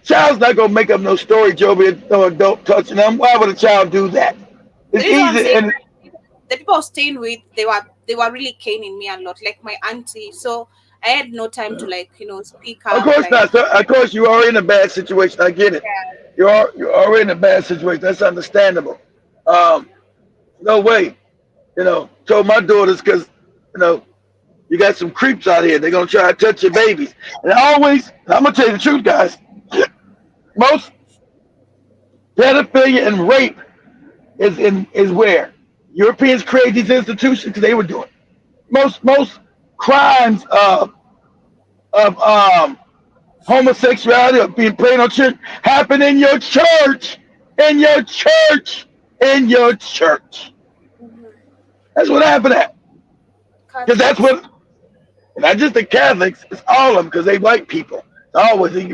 Child's not gonna make up no story, Joby. No adult touching them. Why would a child do that? The It's reason I'm easy. saying And the people I was staying with, they were really caning me a lot, like my auntie. So I had no time to speak of up. course Like, not. So, of course, you are in a bad situation. I get it. You're already in a bad situation. That's understandable. Um, no way. Told my daughters because you know you got some creeps out here. They're gonna try to touch your babies. And I'm gonna tell you the truth, guys. Most pedophilia and rape is where Europeans created these institutions because they were doing most crimes of homosexuality or being preyed on children happen in your church, in your church, in your church. That's what happened at. Because that's Catholics. what, not just the Catholics, it's all of them because they white people. It's always, they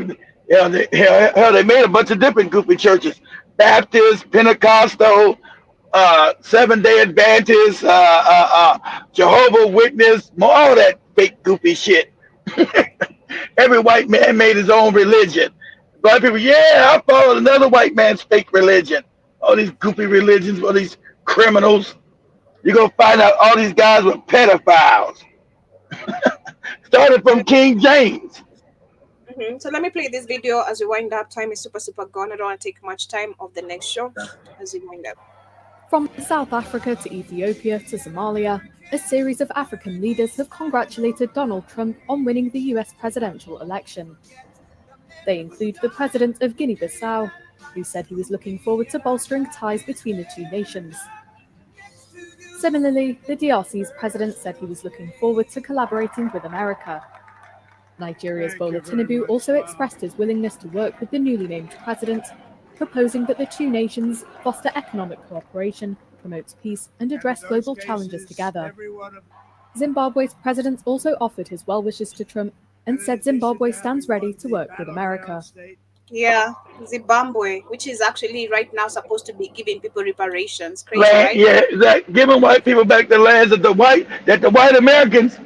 made a bunch of different goofy churches. Baptist, Pentecostal, Seventh-day Adventist, Jehovah Witness, all that fake goofy shit. Every white man made his own religion. Black people, yeah, I followed another white man's fake religion. All these goofy religions, all these criminals. You're going to find out all these guys were pedophiles. Started from King James. So let me play this video as we wind up. Time is super gone. I don't want to take much time of the next show as we wind up. From South Africa to Ethiopia to Somalia, a series of African leaders have congratulated Donald Trump on winning the US presidential election. They include the president of Guinea-Bissau, who said he was looking forward to bolstering ties between the two nations. Similarly, the DRC's president said he was looking forward to collaborating with America. Nigeria's Bola Tinubu also expressed his willingness to work with the newly named president, proposing that the two nations foster economic cooperation, promote peace, and address global challenges together. Zimbabwe's president also offered his well wishes to Trump and said Zimbabwe stands ready to work with America. Yeah, Zimbabwe, which is actually right now supposed to be giving people reparations. Crazy, right? Yeah, giving white people back the lands that the white Americans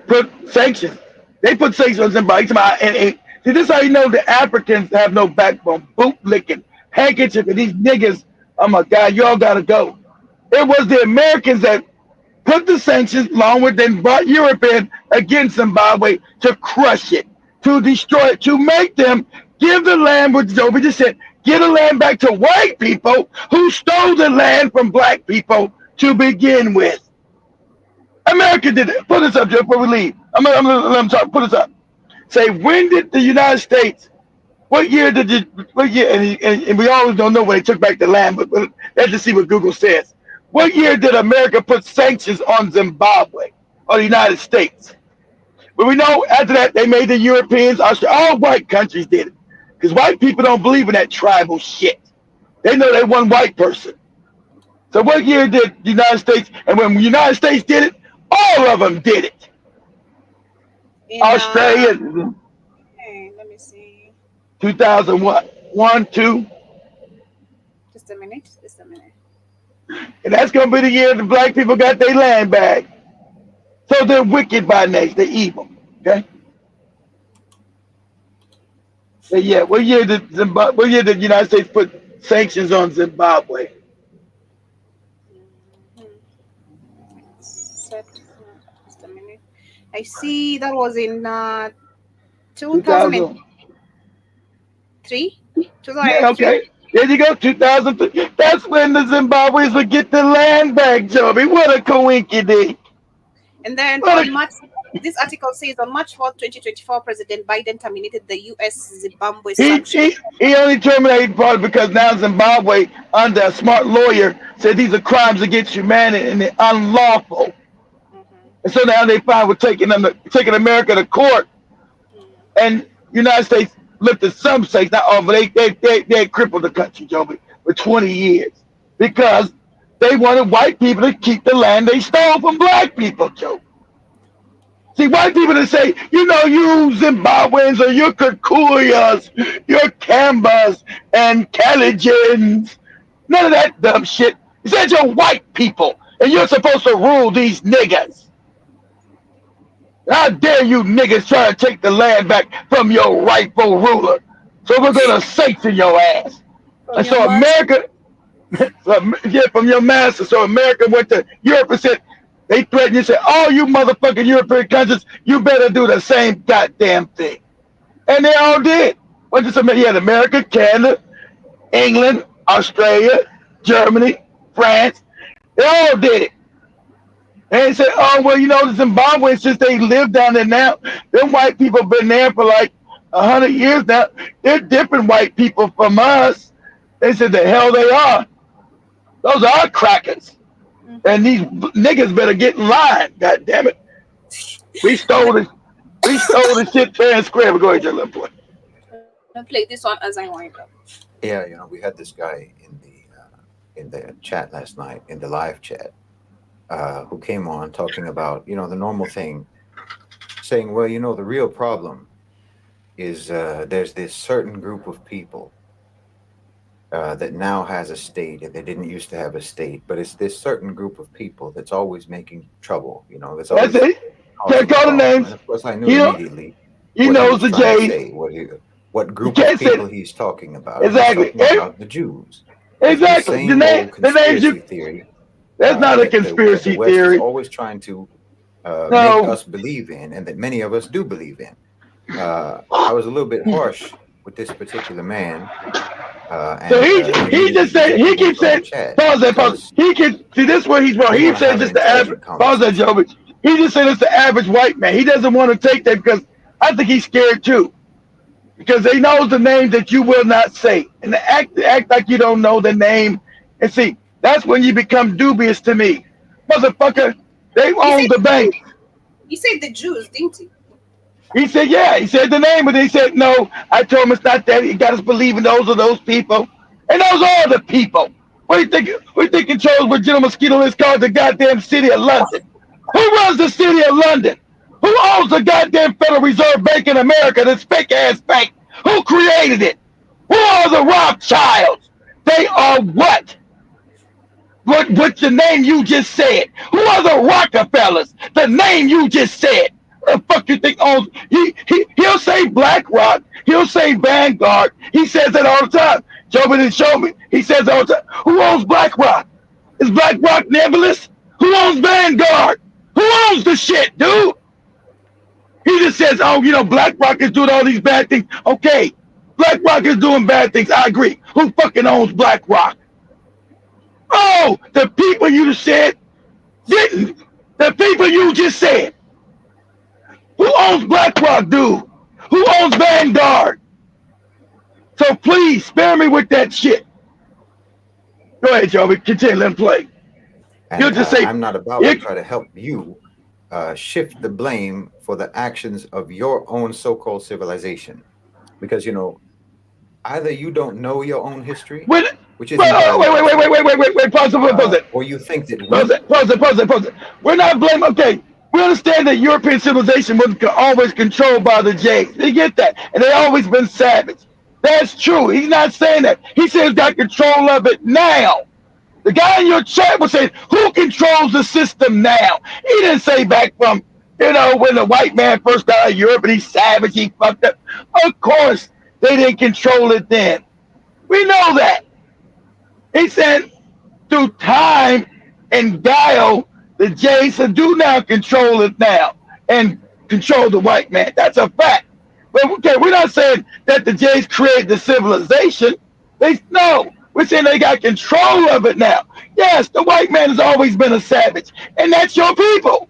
put sanctions. They put sanctions on Zimbabwe. And see, this is how you know the Africans have no backbone. Boot licking, handkerchief, and these niggas. Oh my God, y'all gotta go. It was the Americans that put the sanctions along with then brought Europe in against Zimbabwe to crush it, to destroy it, to make them give the land, what Joby just said, give the land back to white people who stole the land from black people to begin with. America did it. Put us up, Joe, before we leave. I'm gonna let them talk. Put us up. Say, when did the United States, what year, and we always don't know when they took back the land, but let's just see what Google says. What year did America put sanctions on Zimbabwe, or the United States? But we know after that, they made the Europeans, all white countries did it. Because white people don't believe in that tribal shit. They know they one white person. So what year did the United States, and when the United States did it, all of them did it. Australia, Okay, let me see. 2001, 2. Just a minute. And that's going to be the year the black people got their land back. So they're wicked by nature. They're evil. Okay? But yeah, what year did the United States put sanctions on Zimbabwe? Just a minute. I see that was in 2000. Yeah, okay. There you go, 2003. That's when the Zimbabweans would get the land back, Joby. What a coinkydink. And then What on a, March, this article says on March 4th, 2024, President Biden terminated the U.S. Zimbabwe he, sanctions. he only terminated part because now Zimbabwe, under a smart lawyer, said these are crimes against humanity and they're unlawful. And so now they find we're taking America to court, and United States lifted some states, not all, but they crippled the country, Joby, for 20 years because they wanted white people to keep the land they stole from black people, Joby. See, white people that say, you Zimbabweans or you Kikuyas, you're Kambas and Kalenjins, none of that dumb shit. He said you're white people and you're supposed to rule these niggas. How dare you niggas try to take the land back from your rightful ruler? So we're gonna sanction your ass. And so America, from your master. So America went to Europe and said, they threatened you, said, all you motherfucking European countries, you better do the same goddamn thing. And they all did. What just you had America, Canada, England, Australia, Germany, France. They all did it. And they said, oh, well, the Zimbabweans, since they live down there now, them white people have been there for like 100 years now. They're different white people from us. They said, the hell they are. Those are our crackers. And these niggas better get in line. God damn it. We stole the shit fair and square. But go ahead, little boy. I'll play this one as I wind up. Yeah, we had this guy in the chat last night, in the live chat, who came on talking about, the normal thing, saying, well, the real problem is there's this certain group of people that now has a state, and they didn't used to have a state, but it's this certain group of people that's always making trouble, that's always. That's it. Can't call the names. And of course, I knew immediately. He knows the J's. What group of people he's talking about? Exactly. He's talking about the Jews. Exactly. The names theory. That's not a conspiracy the West theory. Is always trying to make us believe in, and that many of us do believe in. I was a little bit harsh with this particular man. So he just said, he keeps saying, pause. He can see this where he's wrong. He said just the average. Pause that, Joe. He just said it's the average white man. He doesn't want to take that because I think he's scared too. Because he knows the names that you will not say, and act like you don't know the name. And see, that's when you become dubious to me, motherfucker. They own the bank. He said the Jews, didn't he? He said, yeah. He said the name, but he said, no. I told him it's not that. He got us believing those are those people. And those are the people. What do you think? We think controls what General Mosquito is called the goddamn city of London. Who runs the city of London? Who owns the goddamn Federal Reserve Bank in America, this fake-ass bank? Who created it? Who are the Rothschilds? They are what? What's the name you just said? Who are the Rockefellers? The name you just said. What the fuck you think owns? He'll say BlackRock. He'll say Vanguard. He says that all the time. Joe didn't show me. He says all the time. Who owns BlackRock? Is BlackRock nebulous? Who owns Vanguard? Who owns the shit, dude? He just says, oh, BlackRock is doing all these bad things. Okay, BlackRock is doing bad things. I agree. Who fucking owns BlackRock? Oh, the people you just said didn't. The people you just said. Who owns BlackRock, dude? Who owns Vanguard? So please spare me with that shit. Go ahead, Joe. Continue. Let him play. And, You'll just say, I'm not about to try to help you shift the blame for the actions of your own so-called civilization, because either you don't know your own history, which is wait, pause it. Or you think that pause it. We're not blaming. Okay, we understand that European civilization was always controlled by the Jays. They get that, and they always been savage. That's true. He's not saying that. He says he's got control of it now. The guy in your chat was saying, who controls the system now? He didn't say back from, when the white man first got out of Europe and he's savage, he fucked up. Of course, they didn't control it then. We know that. He said, through time and guile, the Jays do now control it now and control the white man. That's a fact. But okay, we're not saying that the Jays created the civilization. No, we're saying they got control of it now. Yes, the white man has always been a savage, and that's your people.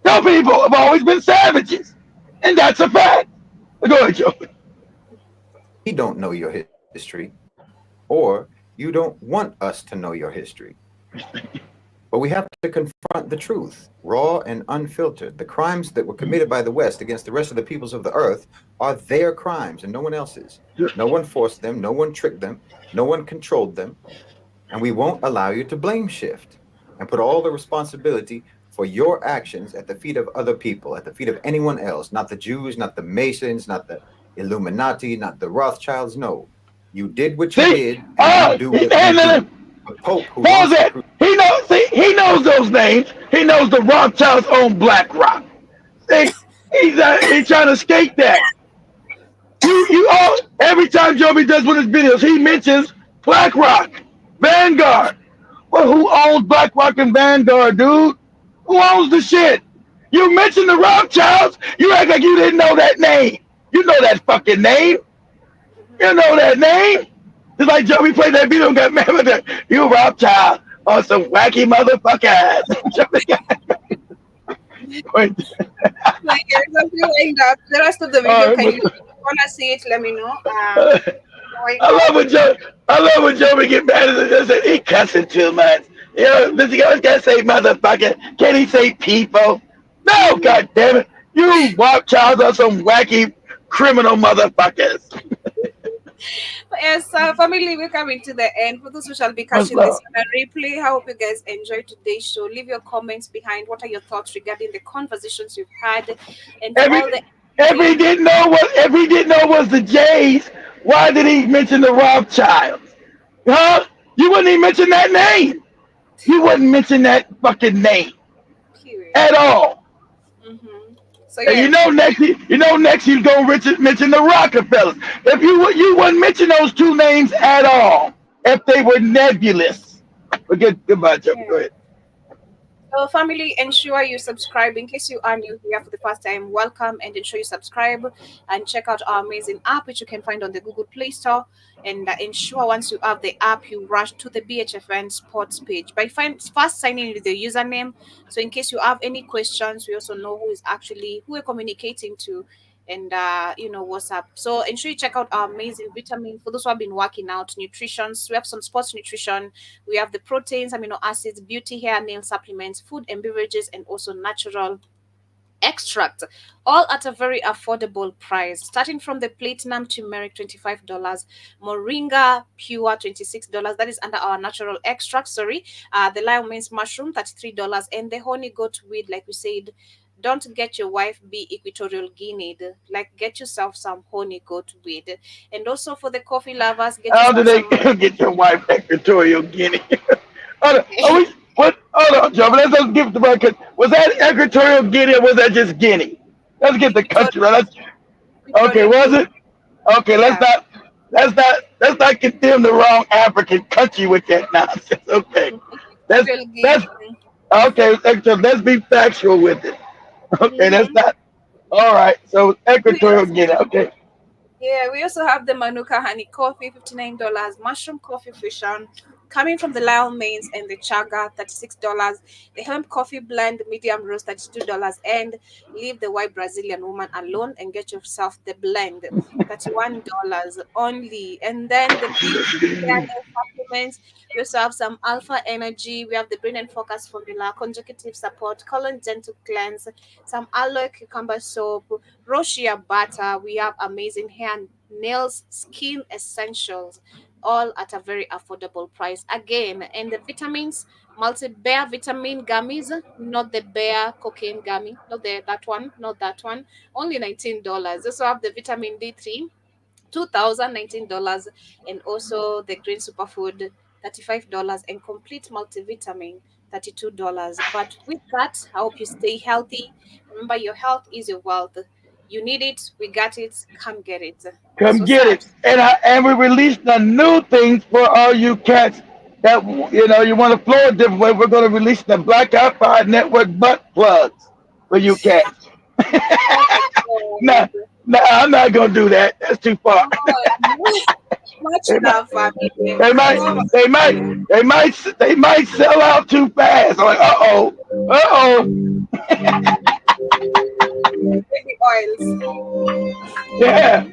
Your people have always been savages, and that's a fact. Go ahead, Joe. We don't know your history, or you don't want us to know your history. But we have to confront the truth, raw and unfiltered. The crimes that were committed by the West against the rest of the peoples of the earth are their crimes and no one else's. No one forced them, no one tricked them, no one controlled them. And we won't allow you to blame shift and put all the responsibility for your actions at the feet of other people, at the feet of anyone else, not the Jews, not the Masons, not the Illuminati, not the Rothschilds. No, you did what you did, and you do what you do. The Pope, who he knows those names. He knows the Rothschilds own BlackRock. He's trying to escape that. Every time Joby does one of his videos, he mentions BlackRock, Vanguard. Well, who owns BlackRock and Vanguard, dude? Who owns the shit? You mentioned the Rothschilds. You act like you didn't know that name. You know that fucking name. You know that name. It's like Joey played that video and got mad with that. You Rothschild on some wacky motherfuckers. Like, there's something like that. The rest of the video, can you want to see it? Let me know. I love when Joey get mad at us and he cussing too much. You know, this guy can't say motherfucker. Can he say people? No, God damn it. You Rothschilds are some wacky criminal motherfuckers. Yes, family, we're coming to the end. For those who shall be catching this on a replay, I hope you guys enjoyed today's show. Leave your comments behind. What are your thoughts regarding the conversations you've had? And if he didn't know was the Jays, why did he mention the Rothschilds? Huh? You wouldn't even mention that name. You wouldn't mention that fucking name at all. So, yeah. And next he's gonna mention the Rockefellers. If you wouldn't mention those two names at all if they were nebulous. Goodbye, Joe. Go ahead. So, family, ensure you subscribe. In case you are new here for the first time, welcome, and ensure you subscribe and check out our amazing app, which you can find on the Google Play Store. And ensure once you have the app, you rush to the BHFN Sports page by first signing in with the username. So, in case you have any questions, we also know who we're communicating to, and WhatsApp. So ensure you check out our amazing vitamin for those who have been working out, nutrition. We have some sports nutrition. We have the proteins, amino acids, beauty, hair, nail supplements, food and beverages, and also natural extract, all at a very affordable price, starting from the platinum turmeric $25, moringa pure $26. That is under our natural extract. The lion mane's mushroom $33, and the honey goat weed, like we said. Don't get your wife be Equatorial Guinea. Like, get yourself some honey goat weed. And also for the coffee lovers, how do they get your wife Equatorial Guinea? Hold on, Joe. Let's just give the record. Was that Equatorial Guinea or was that just Guinea? Let's get the country right. Okay, was it? Okay, let's not condemn the wrong African country with that nonsense. Okay. Let's be factual with it. Okay, that's not all right. So Equatorial Guinea, okay. Yeah, we also have the Manuka honey coffee, $59, mushroom coffee fusion, coming from the Lion Manes and the Chaga, $36, the hemp coffee blend, medium roast, $32, and leave the white Brazilian woman alone and get yourself the blend, $31 only. And then the supplements, we also have some Alpha Energy, we have the Brain and Focus formula, conjunctive support, colon gentle cleanse, some aloe cucumber soap, raw shea butter, we have amazing hair and nails, skin essentials, all at a very affordable price. Again, and the vitamins, multi-bear vitamin gummies, not the bear cocaine gummy, not that one, only $19. Also have the vitamin D3, $2,019, and also the green superfood, $35, and complete multivitamin, $32. But with that, I hope you stay healthy. Remember, your health is your wealth. You need it, we got it, come get it. Come get it. And we released the new things for all you cats that you want to flow a different way. We're going to release the Black Wi-Fi Network butt plugs for you cats. now Nah, I'm not gonna do that. That's too far. Much enough, family. They might sell out too fast. I'm like, Baby oils. yeah,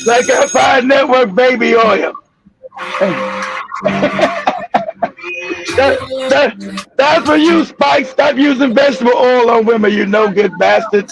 like our Fire Network baby oil. That's for you, Spike. Stop using vegetable oil on women, you no good bastard.